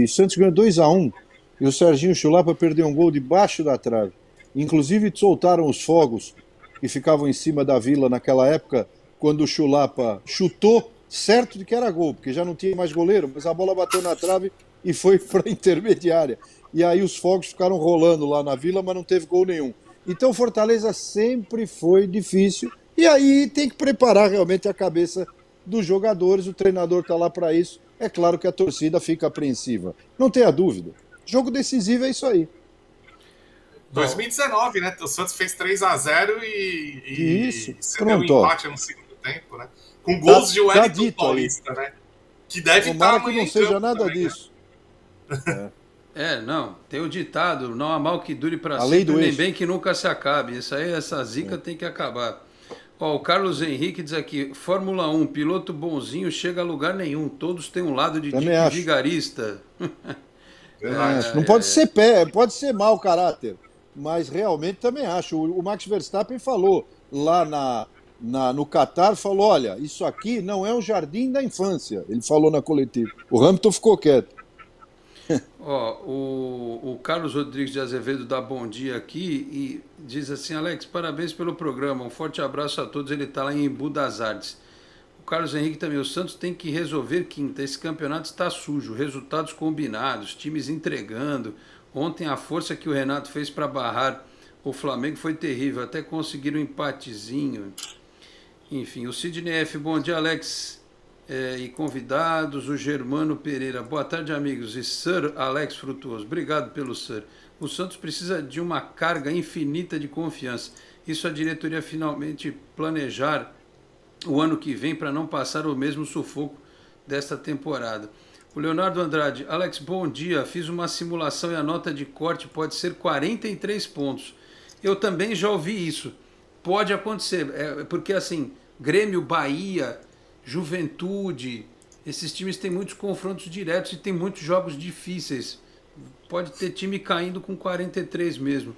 Santos ganhou 2-1 e o Serginho Chulapa perdeu um gol debaixo da trave. Inclusive soltaram os fogos que ficavam em cima da Vila naquela época, quando o Chulapa chutou, certo de que era gol, porque já não tinha mais goleiro, mas a bola bateu na trave e foi para a intermediária. E aí os fogos ficaram rolando lá na Vila, mas não teve gol nenhum. Então Fortaleza sempre foi difícil, e aí tem que preparar realmente a cabeça dos jogadores, o treinador está lá para isso. É claro que a torcida fica apreensiva, não tenha dúvida. Jogo decisivo é isso aí. 2019, né? O Santos fez 3-0 e cedeu um empate no segundo tempo, né? Com gols de Wellington Paulista, né? Que deve estar que não seja nada também, disso. Né? Não, tem o ditado, não há mal que dure para sempre, nem bem que nunca se acabe. Essa zica tem que acabar. O Carlos Henrique diz aqui, Fórmula 1, piloto bonzinho chega a lugar nenhum, todos têm um lado de vigarista. Não pode ser pode ser mau caráter. Mas realmente também acho. O Max Verstappen falou lá no Qatar, falou, olha, isso aqui não é um jardim da infância. Ele falou na coletiva. O Hamilton ficou quieto. O Carlos Rodrigues de Azevedo dá bom dia aqui e diz assim, Alex, parabéns pelo programa, um forte abraço a todos, ele está lá em Embu das Artes. O Carlos Henrique também, o Santos tem que resolver quinta, esse campeonato está sujo, resultados combinados, times entregando. Ontem a força que o Renato fez para barrar o Flamengo foi terrível, até conseguir um empatezinho. Enfim, o Sidney F, bom dia, Alex e convidados, o Germano Pereira, boa tarde, amigos, e Sir Alex Frutuoso, obrigado pelo Sir. O Santos precisa de uma carga infinita de confiança, isso a diretoria finalmente planejar o ano que vem para não passar o mesmo sufoco desta temporada. O Leonardo Andrade, Alex, bom dia, fiz uma simulação e a nota de corte pode ser 43 pontos. Eu também já ouvi isso, pode acontecer, porque assim, Grêmio, Bahia, Juventude, esses times têm muitos confrontos diretos e tem muitos jogos difíceis, pode ter time caindo com 43 mesmo.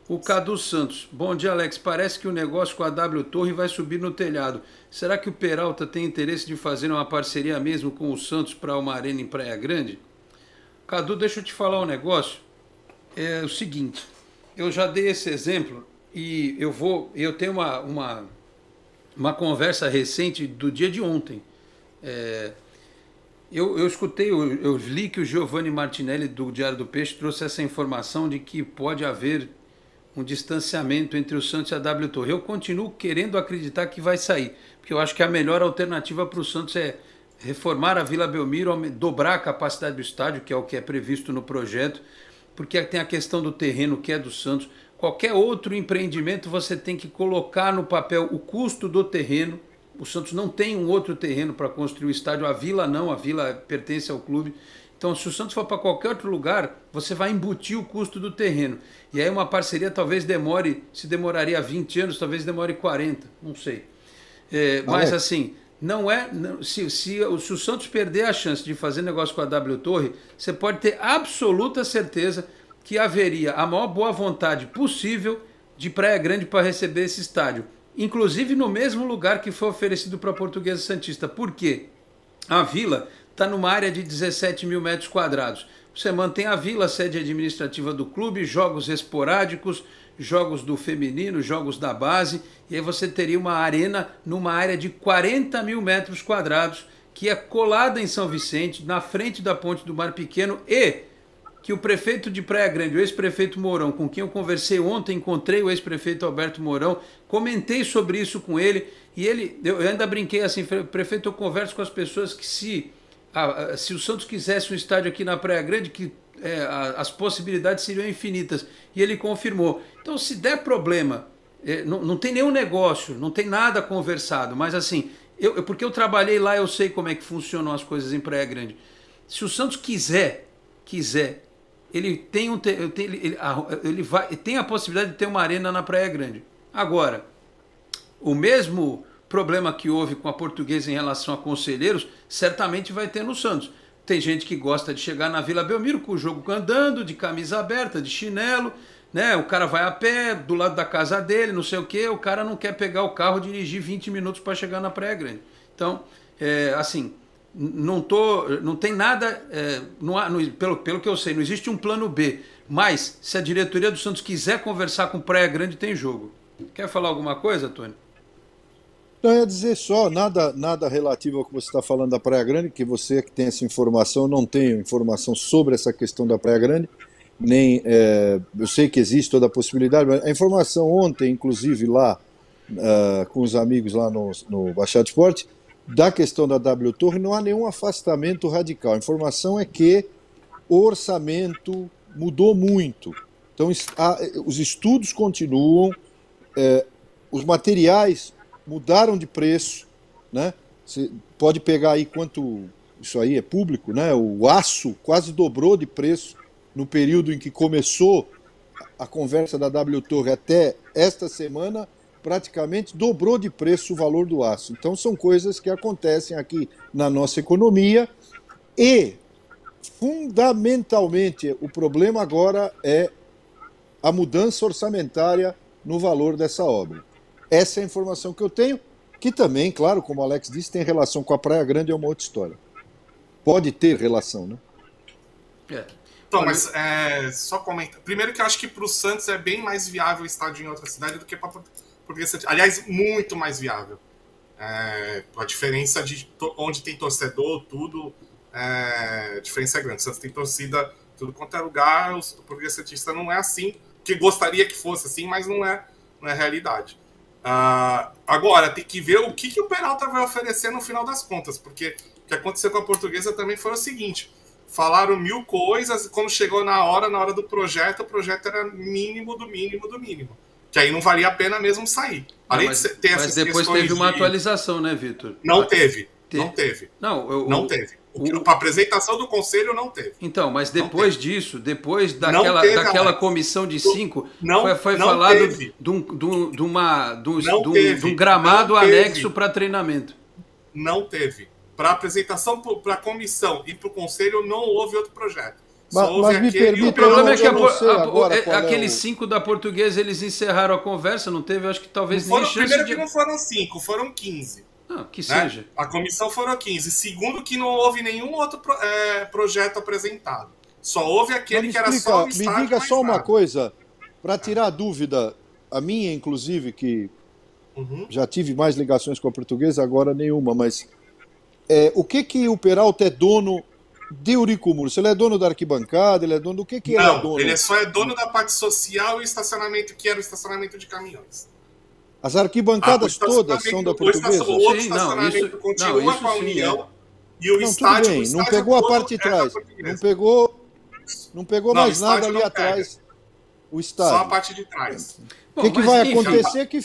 O Cadu Santos, bom dia, Alex, parece que o negócio com a W Torre vai subir no telhado. Será que o Peralta tem interesse de fazer uma parceria mesmo com o Santos para uma arena em Praia Grande? Cadu, deixa eu te falar um negócio. É o seguinte, eu já dei esse exemplo e eu tenho uma conversa recente do dia de ontem. Eu escutei, eu li que o Giovanni Martinelli do Diário do Peixe trouxe essa informação de que pode haver um distanciamento entre o Santos e a W Torre. Eu continuo querendo acreditar que vai sair, porque eu acho que a melhor alternativa para o Santos é reformar a Vila Belmiro, dobrar a capacidade do estádio, que é o que é previsto no projeto, porque tem a questão do terreno, que é do Santos. Qualquer outro empreendimento você tem que colocar no papel o custo do terreno. O Santos não tem um outro terreno para construir o estádio, a Vila não, a Vila pertence ao clube. Então, se o Santos for para qualquer outro lugar, você vai embutir o custo do terreno. E aí uma parceria talvez se demoraria 20 anos, talvez demore 40, não sei. Mas assim, se o Santos perder a chance de fazer negócio com a W Torre, você pode ter absoluta certeza que haveria a maior boa vontade possível de Praia Grande para receber esse estádio. Inclusive no mesmo lugar que foi oferecido para a Portuguesa Santista. Por quê? A Vila está numa área de 17 mil metros quadrados. Você mantém a vila, sede administrativa do clube, jogos esporádicos, jogos do feminino, jogos da base, e aí você teria uma arena numa área de 40 mil metros quadrados, que é colada em São Vicente, na frente da Ponte do Mar Pequeno, e que o prefeito de Praia Grande, o ex-prefeito Mourão, com quem eu conversei ontem, encontrei o ex-prefeito Alberto Mourão, comentei sobre isso com ele, e eu ainda brinquei assim, prefeito, eu converso com as pessoas que se o Santos quisesse um estádio aqui na Praia Grande, que as possibilidades seriam infinitas, e ele confirmou. Então, se der problema, não tem nenhum negócio, não tem nada conversado, mas assim, porque eu trabalhei lá, eu sei como é que funcionam as coisas em Praia Grande. Se o Santos quiser, ele tem a possibilidade de ter uma arena na Praia Grande. Agora, o mesmo problema que houve com a Portuguesa em relação a conselheiros, certamente vai ter no Santos. Tem gente que gosta de chegar na Vila Belmiro com o jogo andando, de camisa aberta, de chinelo, né? O cara vai a pé, do lado da casa dele, não sei o quê, o cara não quer pegar o carro e dirigir 20 minutos para chegar na Praia Grande. Então, assim, não tem nada, pelo que eu sei, não existe um plano B, mas se a diretoria do Santos quiser conversar com Praia Grande, tem jogo. Quer falar alguma coisa, Tony? Não, eu ia dizer só, nada relativo ao que você está falando da Praia Grande, que você que tem essa informação, eu não tenho informação sobre essa questão da Praia Grande, nem eu sei que existe toda a possibilidade, mas a informação ontem, inclusive lá, com os amigos lá no Baixada Esporte, da questão da W Torre, não há nenhum afastamento radical. A informação é que o orçamento mudou muito. Então, os estudos continuam, os materiais mudaram de preço, né? Você pode pegar aí quanto isso aí é público, né? O aço quase dobrou de preço no período em que começou a conversa da W Torre até esta semana, praticamente dobrou de preço o valor do aço. Então são coisas que acontecem aqui na nossa economia e, fundamentalmente, o problema agora é a mudança orçamentária no valor dessa obra. Essa é a informação que eu tenho, que também, claro, como o Alex disse, tem relação com a Praia Grande, é uma outra história. Pode ter relação, né? Então, mas só comentar. Primeiro que eu acho que para o Santos é bem mais viável o estádio em outra cidade do que para Portuguesa. Aliás, muito mais viável. A diferença de onde tem torcedor, tudo, a diferença é grande. O Santos tem torcida tudo quanto é lugar, o Portuguesa Santista não é assim, que gostaria que fosse assim, mas não é a realidade. Agora, tem que ver o que o Peralta vai oferecer no final das contas, porque o que aconteceu com a Portuguesa também foi o seguinte: falaram 1000 coisas, quando chegou na hora do projeto, o projeto era mínimo do mínimo do mínimo, que aí não valia a pena mesmo sair. Além de ter essas depois teve uma atualização, né, Vitor? Não teve. Não teve. A apresentação do conselho não teve. Então, mas depois disso, depois daquela comissão de 5, foi falado de um gramado anexo para treinamento. Não teve. Para apresentação para a comissão e para o conselho não houve outro projeto. Mas me permite, o problema é que aqueles 5 da Portuguesa, eles encerraram a conversa, não teve, eu acho que talvez nem chance primeiro que não foram 5, foram 15. Que seja. A comissão foram 15. Segundo, que não houve nenhum outro projeto apresentado. Só houve aquele que era só o estádio. Me diga só uma coisa, para tirar a dúvida, a minha, inclusive, que já tive mais ligações com a Portuguesa, agora nenhuma, mas o que o Peralta é dono de Eurico Se ele é dono da arquibancada, ele é dono do que ele é dono? Ele só é dono da parte social e estacionamento, que era o estacionamento de caminhões. As arquibancadas todas são da Portuguesa? O estacionamento continua com a União e o estádio... Não pegou a parte de trás. Não pegou mais nada ali atrás. O estádio. Só a parte de trás. O que vai acontecer é que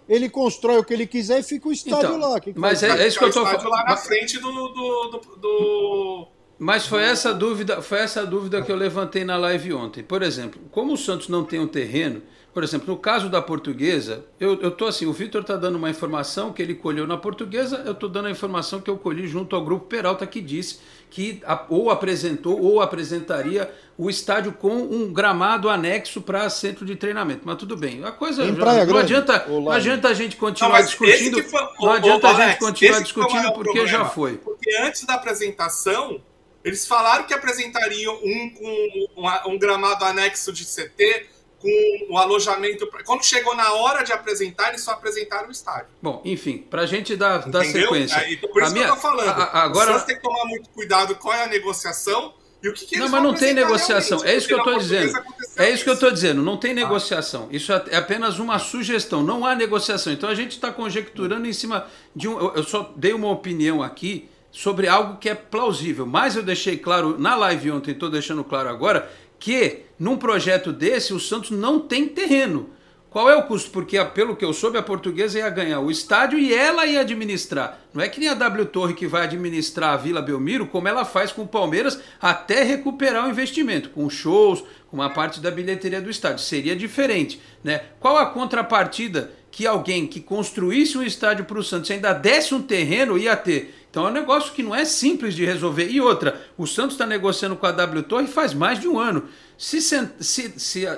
ele constrói o que ele quiser e fica o estádio lá. Mas é isso que eu estou falando. Lá na frente do... Mas foi essa dúvida que eu levantei na live ontem. Por exemplo, como o Santos não tem um terreno, por exemplo, no caso da Portuguesa, eu tô assim, o Vitor está dando uma informação que ele colheu na Portuguesa, eu estou dando a informação que eu colhi junto ao Grupo Peralta, que disse que ou apresentou ou apresentaria o estádio com um gramado anexo para centro de treinamento. Mas tudo bem, a coisa não adianta a gente continuar discutindo, porque já foi. Porque porque antes da apresentação, eles falaram que apresentariam um gramado anexo de CT com o alojamento. Quando chegou na hora de apresentar, eles só apresentaram o estádio. Bom, enfim, para a gente dar sequência. Então, por isso que eu estou falando. Agora... O Santos tem que tomar muito cuidado qual é a negociação e o que eles não, mas não tem negociação. Realmente. É isso que eu estou dizendo. É isso que eu estou dizendo. Não tem negociação. Isso é apenas uma sugestão. Não há negociação. Então a gente está conjecturando em cima de eu só dei uma opinião aqui sobre algo que é plausível. Mas eu deixei claro na live ontem, estou deixando claro agora, que num projeto desse o Santos não tem terreno. Qual é o custo? Porque, pelo que eu soube, a Portuguesa ia ganhar o estádio e ela ia administrar. Não é que nem a W Torre que vai administrar a Vila Belmiro, como ela faz com o Palmeiras, até recuperar o investimento, com shows, com uma parte da bilheteria do estádio. Seria diferente, né? Qual a contrapartida que alguém que construísse um estádio para o Santos ainda desse um terreno ia ter? Então é um negócio que não é simples de resolver. E outra, o Santos está negociando com a W Torre faz mais de um ano. Se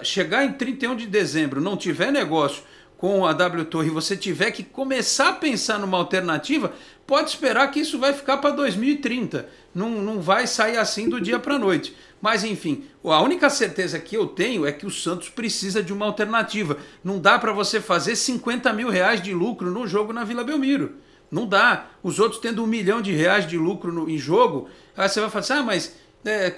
chegar em 31 de dezembro não tiver negócio com a W Torre e você tiver que começar a pensar numa alternativa, pode esperar que isso vai ficar para 2030. Não vai sair assim do dia para a noite. Mas enfim, a única certeza que eu tenho é que o Santos precisa de uma alternativa. Não dá para você fazer 50 mil reais de lucro no jogo na Vila Belmiro. Não dá. Os outros tendo R$1 milhão de lucro em jogo, aí você vai falar assim, mas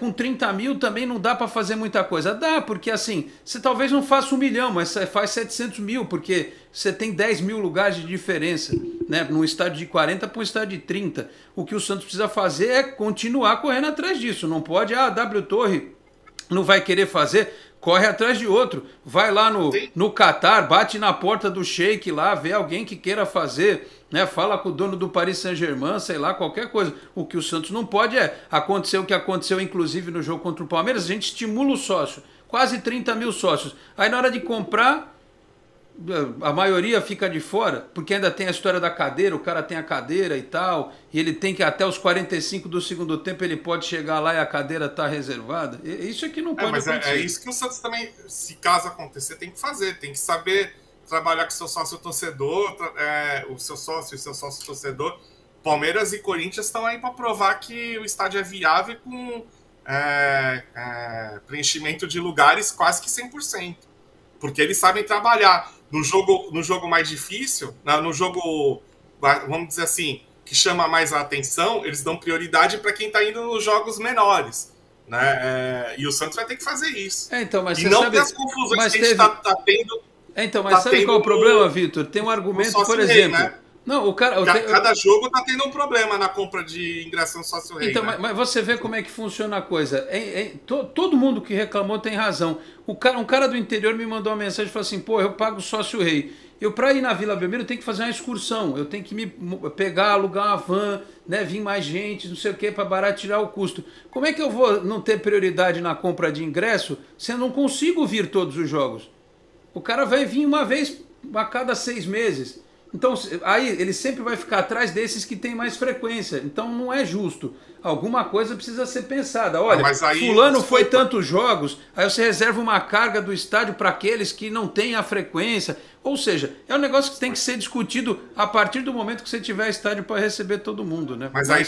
com 30 mil também não dá para fazer muita coisa. Dá, porque assim, você talvez não faça 1 milhão, mas você faz 700 mil, porque você tem 10 mil lugares de diferença, né? Num estádio de 40 para um estádio de 30. O que o Santos precisa fazer é continuar correndo atrás disso. Não pode, a W Torre não vai querer fazer, corre atrás de outro. Vai lá no Catar, bate na porta do Sheik lá, vê alguém que queira fazer, né? Fala com o dono do Paris Saint-Germain, sei lá, qualquer coisa. O que o Santos não pode acontecer o que aconteceu, inclusive, no jogo contra o Palmeiras, a gente estimula o sócio, quase 30 mil sócios. Aí na hora de comprar, a maioria fica de fora, porque ainda tem a história da cadeira, o cara tem a cadeira e tal, e ele tem que até os 45 do segundo tempo ele pode chegar lá e a cadeira tá reservada. Isso aqui não pode acontecer. É isso que o Santos também, se caso acontecer, tem que fazer, tem que saber trabalhar com o seu sócio torcedor, o seu sócio e o seu sócio torcedor. Palmeiras e Corinthians estão aí para provar que o estádio é viável com preenchimento de lugares quase que 100%. Porque eles sabem trabalhar. No jogo mais difícil, no jogo, vamos dizer assim, que chama mais a atenção, eles dão prioridade para quem está indo nos jogos menores. Né? E o Santos vai ter que fazer isso. Então, mas e não sabe, ter as confusões que a gente está tendo. Então, mas sabe qual é o problema, Vitor? Tem um argumento, por exemplo... Rei, né? Não, cada jogo tá tendo um problema na compra de ingresso no sócio rei. Então, né? mas você vê como é que funciona a coisa. Todo mundo que reclamou tem razão. Um cara do interior me mandou uma mensagem e falou assim: pô, eu pago sócio rei. Eu, para ir na Vila Belmiro, eu tenho que fazer uma excursão. Eu tenho que me pegar, alugar uma van, né, vir mais gente, não sei o que, para baratear o custo. Como é que eu vou não ter prioridade na compra de ingresso se eu não consigo vir todos os jogos? O cara vai vir uma vez a cada 6 meses. Então, aí ele sempre vai ficar atrás desses que tem mais frequência. Então, não é justo. Alguma coisa precisa ser pensada. Olha, fulano foi tantos jogos, aí você reserva uma carga do estádio para aqueles que não têm a frequência. Ou seja, é um negócio que tem que ser discutido a partir do momento que você tiver estádio para receber todo mundo, né? Mas aí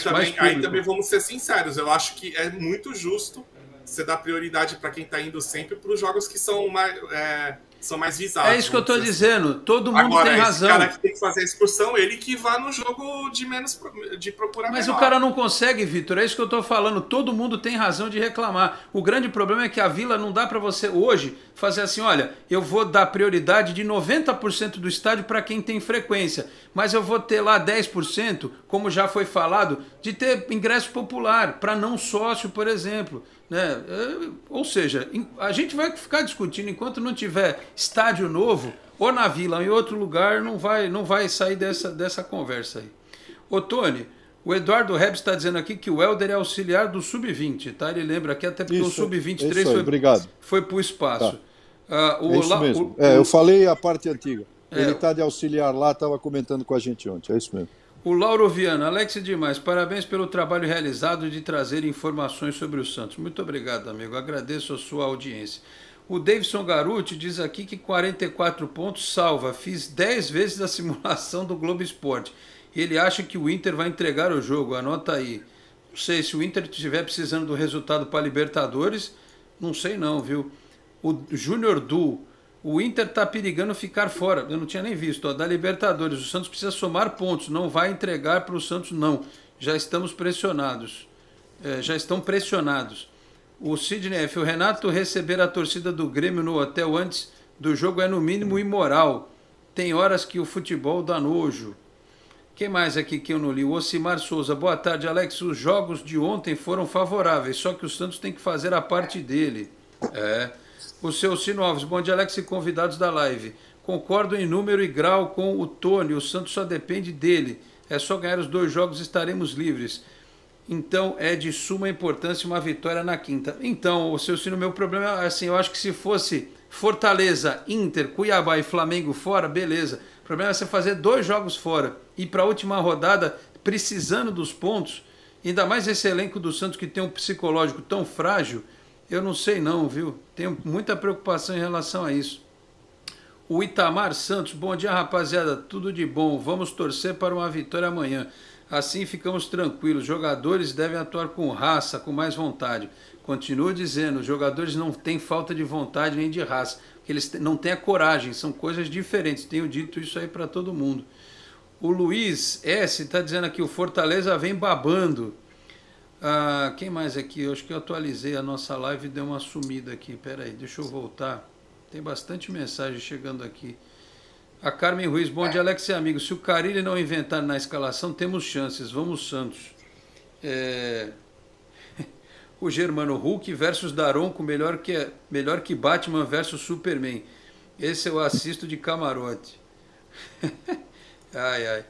também vamos ser sinceros. Eu acho que é muito justo você dar prioridade para quem está indo sempre para os jogos que são mais visados. É isso que eu estou dizendo. Todo mundo agora, tem razão. O cara que tem que fazer a excursão, ele que vá no jogo de procurar Mas menor. O cara não consegue, Vitor. É isso que eu estou falando. Todo mundo tem razão de reclamar. O grande problema é que a Vila não dá para você hoje fazer assim, olha, eu vou dar prioridade de 90% do estádio para quem tem frequência, mas eu vou ter lá 10%, como já foi falado, de ter ingresso popular, para não sócio, por exemplo. Né? Ou seja, a gente vai ficar discutindo enquanto não tiver estádio novo, ou na Vila ou em outro lugar, não vai sair dessa conversa aí. Ô Tony, o Eduardo Rebs está dizendo aqui que o Helder é auxiliar do Sub-20, tá? Ele lembra aqui, até porque o Sub-23 foi para o espaço. Tá. Isso mesmo. Eu falei a parte antiga. Ele está de auxiliar lá, estava comentando com a gente ontem, é isso mesmo. O Lauro Viana, Alex demais, parabéns pelo trabalho realizado de trazer informações sobre o Santos. Muito obrigado, amigo, agradeço a sua audiência. O Davidson Garuti diz aqui que 44 pontos salva, fiz 10 vezes a simulação do Globo Esporte. Ele acha que o Inter vai entregar o jogo, anota aí. Não sei, se o Inter estiver precisando do resultado para Libertadores, não sei não, viu? O Júnior Du, o Inter está perigando ficar fora, eu não tinha nem visto, ó, da Libertadores. O Santos precisa somar pontos, não vai entregar para o Santos não. Já estamos pressionados, já estão pressionados. O Sidney F, o Renato receber a torcida do Grêmio no hotel antes do jogo é no mínimo imoral. Tem horas que o futebol dá nojo. Quem mais aqui que eu não li? O Ocimar Souza. Boa tarde, Alex. Os jogos de ontem foram favoráveis, só que o Santos tem que fazer a parte dele. O seu Sino Alves. Bom dia, Alex e convidados da live. Concordo em número e grau com o Tony. O Santos só depende dele. É só ganhar os 2 jogos e estaremos livres. Então é de suma importância uma vitória na quinta. Então, o seu Sino, meu problema é assim, eu acho que se fosse Fortaleza, Inter, Cuiabá e Flamengo fora, beleza. O problema é você fazer 2 jogos fora e para a última rodada precisando dos pontos, ainda mais esse elenco do Santos que tem um psicológico tão frágil, eu não sei não, viu? Tenho muita preocupação em relação a isso. O Itamar Santos, bom dia rapaziada, tudo de bom, vamos torcer para uma vitória amanhã. Assim ficamos tranquilos, jogadores devem atuar com raça, com mais vontade. Continuo dizendo, os jogadores não têm falta de vontade nem de raça, porque eles não têm a coragem, são coisas diferentes, tenho dito isso aí para todo mundo. O Luiz S. está dizendo aqui, o Fortaleza vem babando. Quem mais aqui? Eu acho que eu atualizei a nossa live e deu uma sumida aqui, pera aí, deixa eu voltar. Tem bastante mensagem chegando aqui. A Carmen Ruiz, bom dia, Alex e amigos. Se o Carille não inventar na escalação, temos chances. Vamos, Santos. O Germano, Hulk versus Daronco, melhor que Batman versus Superman. Esse eu assisto de camarote. Ai, ai.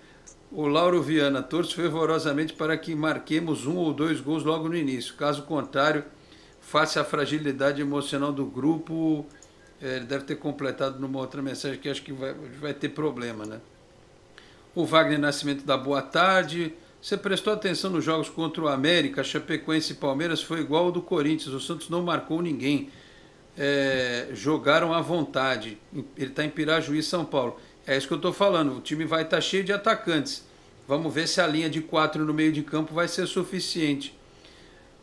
O Lauro Viana, torço fervorosamente para que marquemos 1 ou 2 gols logo no início. Caso contrário, face à fragilidade emocional do grupo... ele deve ter completado numa outra mensagem que acho que vai ter problema, né? O Wagner Nascimento da boa tarde. Você prestou atenção nos jogos contra o América, Chapecoense e Palmeiras? Foi igual ao do Corinthians. O Santos não marcou ninguém. Jogaram à vontade. Ele está em Pirajuí, São Paulo. É isso que eu estou falando. O time vai estar cheio de atacantes. Vamos ver se a linha de 4 no meio de campo vai ser suficiente.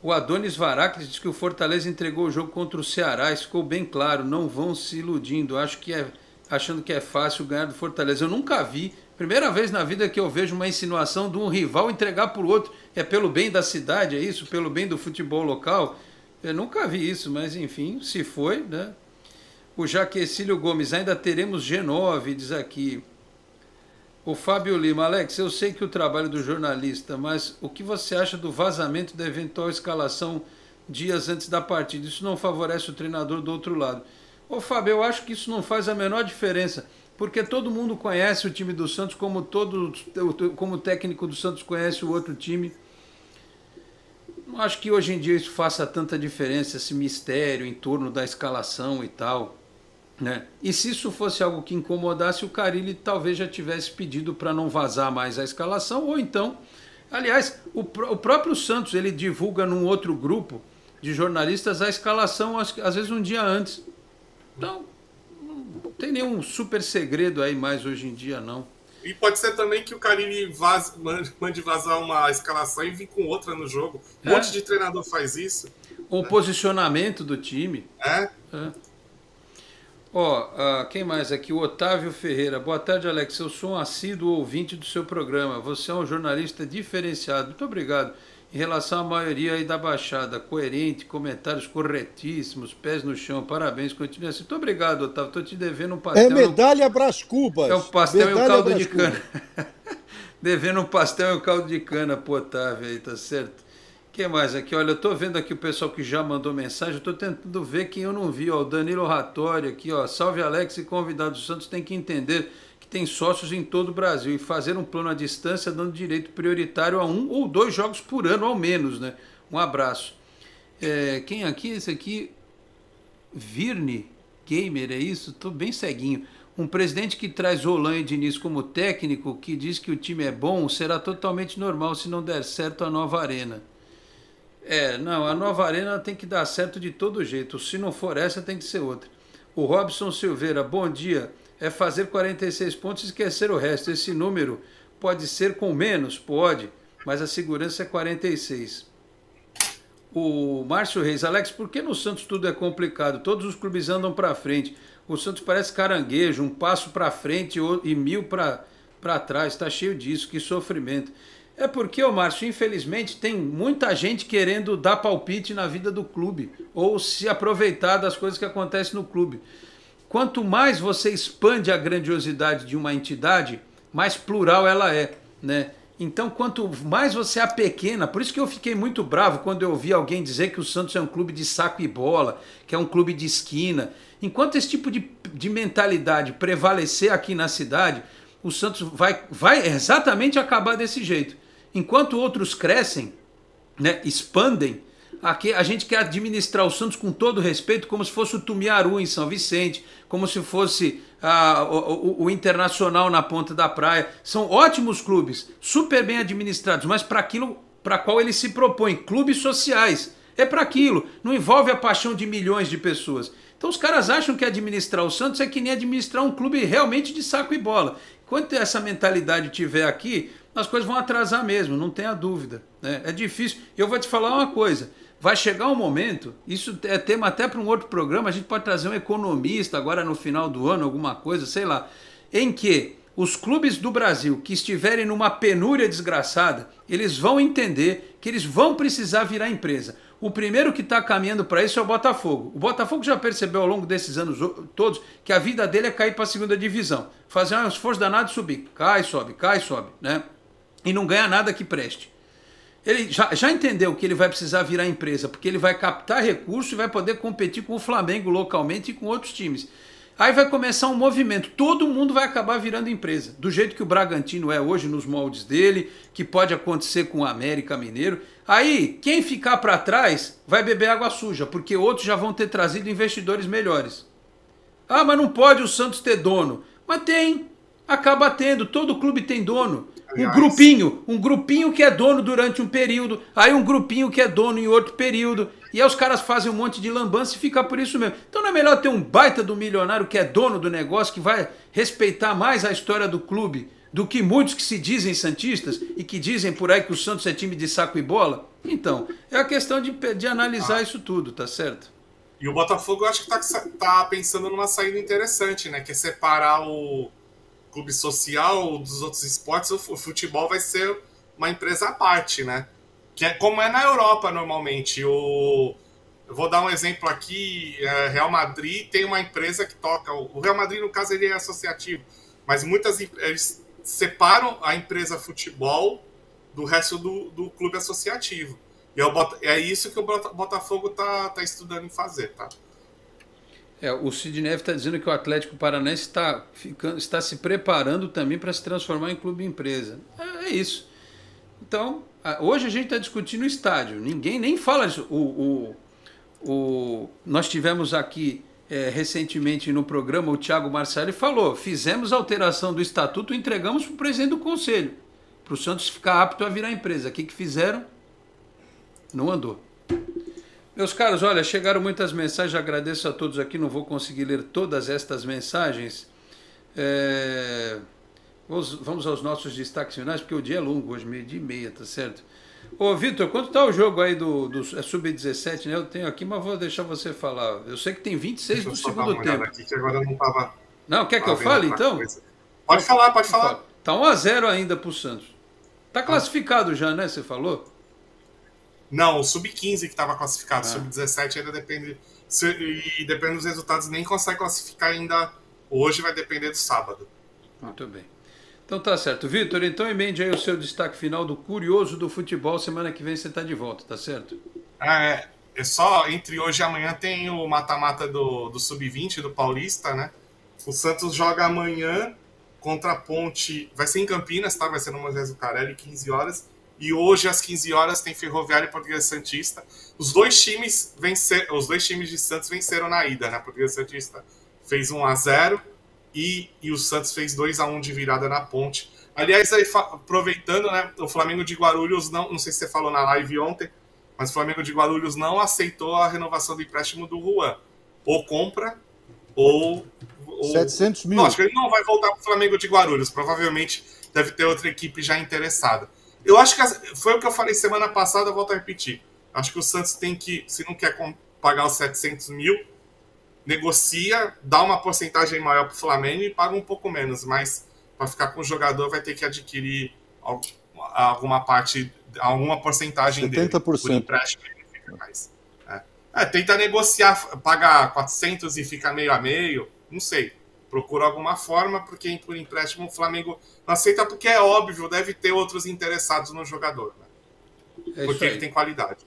O Adonis Varacles diz que o Fortaleza entregou o jogo contra o Ceará, isso ficou bem claro, não vão se iludindo, achando que é fácil ganhar do Fortaleza. Eu nunca vi, primeira vez na vida que eu vejo uma insinuação de um rival entregar para o outro, é pelo bem da cidade, é isso? Pelo bem do futebol local? Eu nunca vi isso, mas enfim, se foi, né? O Jaquecílio Gomes, ainda teremos G9, diz aqui. O Fábio Lima, Alex, eu sei que o trabalho do jornalista, mas o que você acha do vazamento da eventual escalação dias antes da partida? Isso não favorece o treinador do outro lado. Ô Fábio, eu acho que isso não faz a menor diferença, porque todo mundo conhece o time do Santos, como o técnico do Santos conhece o outro time. Não acho que hoje em dia isso faça tanta diferença, esse mistério em torno da escalação e tal. Né? E se isso fosse algo que incomodasse, o Carille talvez já tivesse pedido para não vazar mais a escalação, ou então, aliás, o próprio Santos, ele divulga num outro grupo de jornalistas a escalação, às vezes um dia antes. Então, não tem nenhum super segredo aí mais hoje em dia, não. E pode ser também que o Carille mande vazar uma escalação e vir com outra no jogo. Um monte de treinador faz isso. O posicionamento do time. Quem mais aqui? O Otávio Ferreira. Boa tarde, Alex. Eu sou um assíduo ouvinte do seu programa. Você é um jornalista diferenciado. Muito obrigado. Em relação à maioria aí da Baixada, coerente, comentários corretíssimos, pés no chão. Parabéns, continue assim. Muito obrigado, Otávio. Estou te devendo um pastel. É medalha Brás Cubas. É o pastel e o caldo de cana. Devendo um pastel e o caldo de cana pro Otávio aí, tá certo? O que mais aqui? Olha, eu tô vendo aqui o pessoal que já mandou mensagem, eu tô tentando ver quem eu não vi, ó, o Danilo Rattori aqui, ó, salve Alex e convidados, o Santos tem que entender que tem sócios em todo o Brasil e fazer um plano à distância dando direito prioritário a 1 ou 2 jogos por ano ao menos, né? Um abraço. Quem aqui? Esse aqui, Virne Gamer, é isso? Tô bem ceguinho. Um presidente que traz Roland e Diniz como técnico, que diz que o time é bom, será totalmente normal se não der certo a nova arena. Não, a nova arena tem que dar certo de todo jeito. Se não for essa, tem que ser outra. O Robson Silveira, bom dia. É fazer 46 pontos e esquecer o resto. Esse número pode ser com menos? Pode, mas a segurança é 46. O Márcio Reis, Alex, por que no Santos tudo é complicado? Todos os clubes andam para frente. O Santos parece caranguejo, um passo para frente e 1000 para trás. Está cheio disso, que sofrimento. É porque, Márcio, infelizmente tem muita gente querendo dar palpite na vida do clube ou se aproveitar das coisas que acontecem no clube. Quanto mais você expande a grandiosidade de uma entidade, mais plural ela é, né? Então, quanto mais você apequena, por isso que eu fiquei muito bravo quando eu ouvi alguém dizer que o Santos é um clube de saco e bola, que é um clube de esquina. Enquanto esse tipo de mentalidade prevalecer aqui na cidade, o Santos vai exatamente acabar desse jeito. Enquanto outros crescem, né, expandem, aqui a gente quer administrar o Santos com todo respeito, como se fosse o Tumiaru em São Vicente, como se fosse o Internacional na Ponta da Praia. São ótimos clubes, super bem administrados, mas para aquilo para qual ele se propõe, clubes sociais. É para aquilo, não envolve a paixão de milhões de pessoas. Então os caras acham que administrar o Santos é que nem administrar um clube realmente de saco e bola. Enquanto essa mentalidade tiver aqui, as coisas vão atrasar mesmo, não tenha dúvida, né? É difícil. Eu vou te falar uma coisa, vai chegar um momento, isso é tema até para um outro programa, a gente pode trazer um economista agora no final do ano, alguma coisa, sei lá, em que os clubes do Brasil que estiverem numa penúria desgraçada, eles vão entender que eles vão precisar virar empresa. O primeiro que está caminhando para isso é o Botafogo. O Botafogo já percebeu ao longo desses anos todos que a vida dele é cair para a segunda divisão. Fazer um esforço danado de subir. Cai, sobe, né? E não ganha nada que preste. Ele já entendeu que ele vai precisar virar empresa, porque ele vai captar recursos e vai poder competir com o Flamengo localmente e com outros times. Aí vai começar um movimento, todo mundo vai acabar virando empresa, do jeito que o Bragantino é hoje nos moldes dele, que pode acontecer com o América Mineiro. Aí, quem ficar para trás vai beber água suja, porque outros já vão ter trazido investidores melhores. Ah, mas não pode o Santos ter dono. Mas tem, acaba tendo, todo clube tem dono. Um grupinho que é dono durante um período, aí um grupinho que é dono em outro período, e aí os caras fazem um monte de lambança e fica por isso mesmo. Então não é melhor ter um baita do milionário que é dono do negócio, que vai respeitar mais a história do clube, do que muitos que se dizem santistas e que dizem por aí que o Santos é time de saco e bola? Então, é a questão de analisar isso tudo, tá certo? E o Botafogo eu acho que tá pensando numa saída interessante, né? Que é separar o clube social dos outros esportes. O futebol vai ser uma empresa à parte, né? Que é como é na Europa normalmente. Eu vou dar um exemplo aqui. Real Madrid tem uma empresa que toca. O Real Madrid, no caso, ele é associativo, mas eles separam a empresa futebol do resto do clube associativo. E é isso que o Botafogo tá estudando em fazer, tá? O Cid Neves está dizendo que o Atlético Paranaense está se preparando também para se transformar em clube empresa. É isso. Então, hoje a gente está discutindo o estádio. Ninguém nem fala disso. Nós tivemos aqui recentemente no programa, o Thiago Marcelli falou, fizemos a alteração do estatuto e entregamos para o presidente do conselho, para o Santos ficar apto a virar empresa. O que fizeram? Não andou. Meus caros, olha, chegaram muitas mensagens, agradeço a todos aqui, não vou conseguir ler todas estas mensagens. Vamos aos nossos destaques finais, porque o dia é longo hoje, 12h30, tá certo? Ô, Vitor, quanto tá o jogo aí do Sub-17, né? Eu tenho aqui, mas vou deixar você falar. Eu sei que tem 26 do segundo tempo. Aqui, que agora não tava... Não, quer que eu fale, então? Pode falar. Tá 1-0 ainda pro Santos. Tá classificado já, né? Você falou? Não, o Sub-15 que estava classificado. Sub-17 ainda depende... E depende dos resultados, nem consegue classificar ainda hoje, vai depender do sábado. Muito bem. Então tá certo. Vitor, então emende aí o seu destaque final do Curioso do Futebol. Semana que vem você tá de volta, tá certo? É só entre hoje e amanhã tem o mata-mata do Sub-20, do Paulista, né? O Santos joga amanhã contra a Ponte... Vai ser em Campinas, tá? Vai ser no Moisés Lucarelli, 15 horas. E hoje, às 15 horas, tem Ferroviária e Portuguesa Santista. Os dois times de Santos venceram na ida, né? A Portuguesa Santista fez 1-0 e o Santos fez 2-1 de virada na Ponte. Aliás, aí, aproveitando, né? O Flamengo de Guarulhos, não sei se você falou na live ontem, mas o Flamengo de Guarulhos não aceitou a renovação do empréstimo do Juan. Ou compra, ou 700 mil. Não, acho que ele não vai voltar para o Flamengo de Guarulhos. Provavelmente deve ter outra equipe já interessada. Eu acho que foi o que eu falei semana passada, eu volto a repetir. Acho que o Santos tem que, se não quer pagar os 700 mil, negocia, dá uma porcentagem maior para o Flamengo e paga um pouco menos, mas para ficar com o jogador vai ter que adquirir alguma porcentagem 70%. dele. Por empréstimo, tenta negociar, pagar 400 e fica meio a meio, não sei. Procura alguma forma, porque por empréstimo o Flamengo não aceita, porque é óbvio, deve ter outros interessados no jogador, né? Porque ele tem qualidade.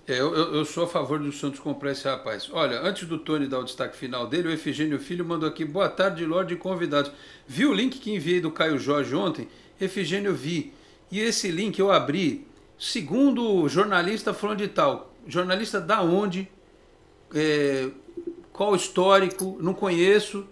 Eu sou a favor do Santos comprar esse rapaz. Olha, antes do Tony dar o destaque final dele, o Efigênio Filho mandou aqui: boa tarde, Lorde e convidados. Viu o link que enviei do Caio Jorge ontem? Efigênio, vi. E esse link eu abri, segundo o jornalista falando de tal. Jornalista da onde? Qual o histórico? Não conheço.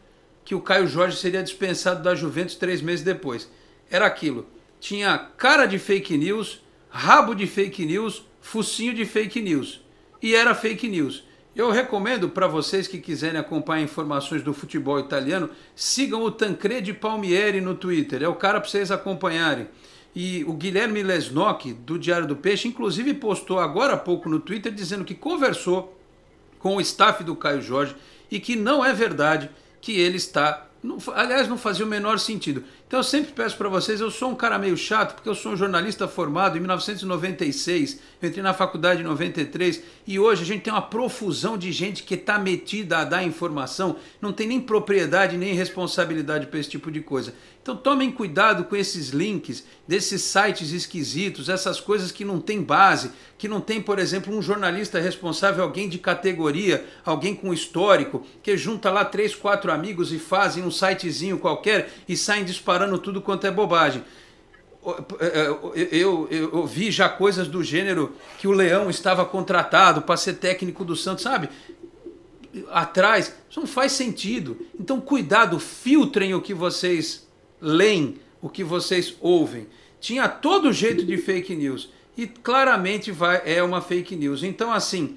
Que o Caio Jorge seria dispensado da Juventus 3 meses depois. Era aquilo. Tinha cara de fake news, rabo de fake news, focinho de fake news. E era fake news. Eu recomendo para vocês que quiserem acompanhar informações do futebol italiano, sigam o Tancredi Palmieri no Twitter. É o cara para vocês acompanharem. E o Guilherme Lesnock, do Diário do Peixe, inclusive postou agora há pouco no Twitter dizendo que conversou com o staff do Caio Jorge e que não é verdade que ele está... Aliás, não fazia o menor sentido. Então eu sempre peço para vocês, eu sou um cara meio chato, porque eu sou um jornalista formado em 1996, eu entrei na faculdade em 93, e hoje a gente tem uma profusão de gente que está metida a dar informação, não tem nem propriedade nem responsabilidade para esse tipo de coisa. Então tomem cuidado com esses links desses sites esquisitos, essas coisas que não tem base, que não tem, por exemplo, um jornalista responsável, alguém de categoria, alguém com histórico, que junta lá 3, 4 amigos e fazem um sitezinho qualquer e saem disparando tudo quanto é bobagem. Eu vi já coisas do gênero que o Leão estava contratado para ser técnico do Santos, sabe? Atrás, isso não faz sentido. Então cuidado, filtrem o que vocês leem, o que vocês ouvem. Tinha todo jeito de fake news e claramente é uma fake news. Então assim,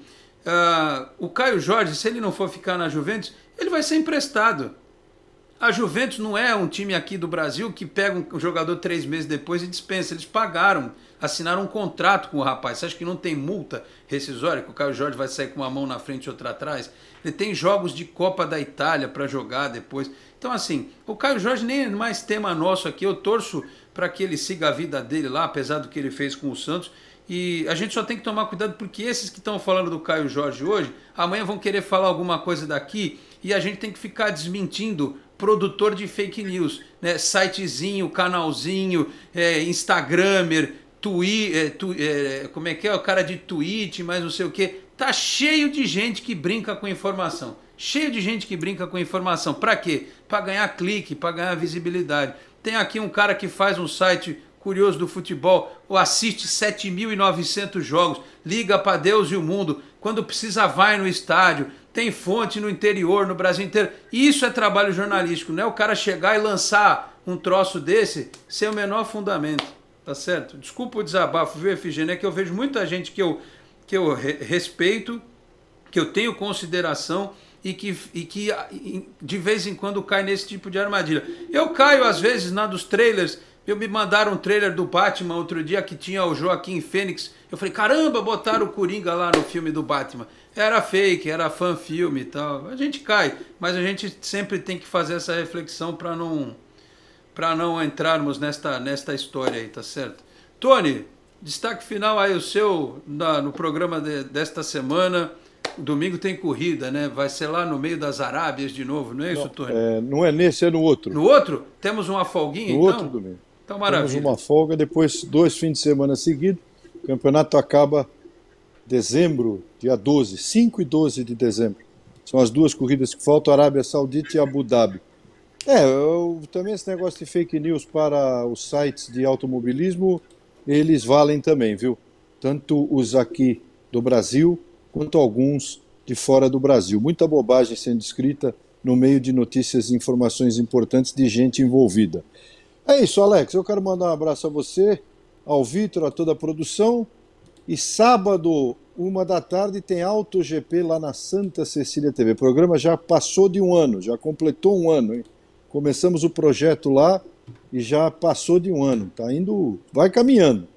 o Caio Jorge, se ele não for ficar na Juventus, ele vai ser emprestado. A Juventus não é um time aqui do Brasil que pega um jogador 3 meses depois e dispensa. Eles pagaram, assinaram um contrato com o rapaz. Você acha que não tem multa rescisória, que o Caio Jorge vai sair com uma mão na frente e outra atrás? Ele tem jogos de Copa da Itália para jogar depois. Então assim, o Caio Jorge nem é mais tema nosso aqui. Eu torço para que ele siga a vida dele lá, apesar do que ele fez com o Santos. E a gente só tem que tomar cuidado, porque esses que estão falando do Caio Jorge hoje, amanhã vão querer falar alguma coisa daqui e a gente tem que ficar desmentindo produtor de fake news, né? Sitezinho, canalzinho, Instagramer, como é que é? O cara de tweet, mas não sei o que. Tá cheio de gente que brinca com informação. Cheio de gente que brinca com informação. Para quê? Para ganhar clique, para ganhar visibilidade. Tem aqui um cara que faz um site curioso do futebol, ou assiste 7.900 jogos, liga para Deus e o mundo, quando precisa vai no estádio, tem fonte no interior, no Brasil inteiro. Isso é trabalho jornalístico, não é o cara chegar e lançar um troço desse sem o menor fundamento, tá certo? Desculpa o desabafo, viu, Efigênia, é que eu vejo muita gente que eu respeito, que eu tenho consideração e que de vez em quando cai nesse tipo de armadilha. Eu caio às vezes na dos trailers. Me mandaram um trailer do Batman outro dia que tinha o Joaquim Fênix. Eu falei, caramba, botaram o Coringa lá no filme do Batman. Era fake, era fan-filme e tal. A gente cai, mas a gente sempre tem que fazer essa reflexão para não entrarmos nesta história aí, tá certo? Tony, destaque final aí o seu no programa desta semana. Domingo tem corrida, né? Vai ser lá no meio das Arábias de novo, não é isso, Tony? Não é nesse, é no outro. No outro? Temos uma folguinha, então? No outro domingo. Então, maravilha. Temos uma folga, depois 2 fins de semana seguidos. O campeonato acaba dezembro, dia 12, 5 e 12 de dezembro. São as 2 corridas que faltam, Arábia Saudita e Abu Dhabi. Também esse negócio de fake news para os sites de automobilismo, eles valem também, viu? Tanto os aqui do Brasil, quanto alguns de fora do Brasil. Muita bobagem sendo escrita no meio de notícias e informações importantes de gente envolvida. É isso, Alex. Eu quero mandar um abraço a você, ao Vitor, a toda a produção. E sábado, 13h, tem AutoGP lá na Santa Cecília TV. O programa já passou de 1 ano, já completou 1 ano, hein? Começamos o projeto lá e já passou de um ano, tá indo, vai caminhando.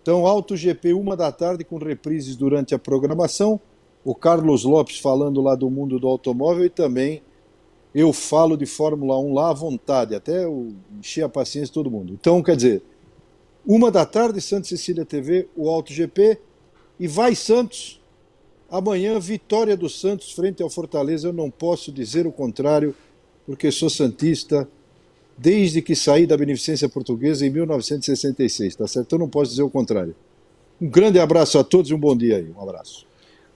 Então, Auto GP, 13h com reprises durante a programação, o Carlos Lopes falando lá do mundo do automóvel e também eu falo de Fórmula 1 lá à vontade, até eu encher a paciência de todo mundo. Então, quer dizer, 13h, Santa Cecília TV, o Auto GP, e vai Santos. Amanhã, vitória do Santos frente ao Fortaleza. Eu não posso dizer o contrário, porque sou santista desde que saí da Beneficência Portuguesa em 1966, tá certo? Eu não posso dizer o contrário. Um grande abraço a todos e um bom dia aí. Um abraço.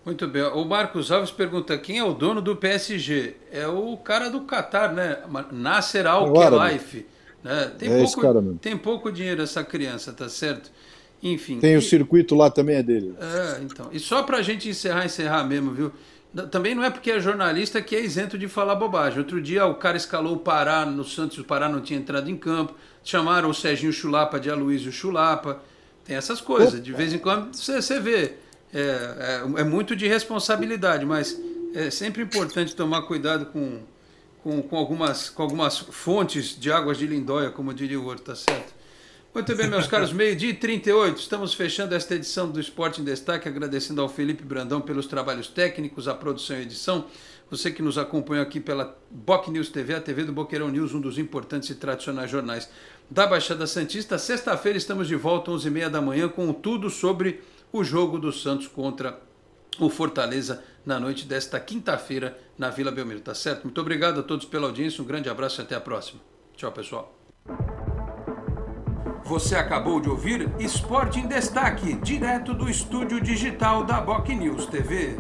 Muito bem. O Marcos Alves pergunta, quem é o dono do PSG? É o cara do Qatar, né? Nasser Al-Khelaifi. Né? Tem pouco dinheiro essa criança, tá certo? Enfim. Tem o circuito lá também, é dele. Então. E só pra gente encerrar mesmo, viu? Também não é porque é jornalista que é isento de falar bobagem. Outro dia o cara escalou o Pará no Santos, o Pará não tinha entrado em campo. Chamaram o Serginho Chulapa de Aloysio Chulapa. Tem essas coisas. De vez em quando você vê. É muito de responsabilidade, mas é sempre importante tomar cuidado com algumas fontes de águas de lindóia, como diria o outro, tá certo? Muito bem, meus caros, 12h38, estamos fechando esta edição do Esporte em Destaque, agradecendo ao Felipe Brandão pelos trabalhos técnicos, a produção e edição, você que nos acompanha aqui pela Boc News TV, a TV do Boqueirão News, um dos importantes e tradicionais jornais da Baixada Santista. Sexta-feira estamos de volta, 11h30 da manhã, com tudo sobre o jogo do Santos contra o Fortaleza na noite desta quinta-feira na Vila Belmiro, tá certo? Muito obrigado a todos pela audiência, um grande abraço e até a próxima. Tchau, pessoal. Você acabou de ouvir Esporte em Destaque, direto do estúdio digital da Boc News TV.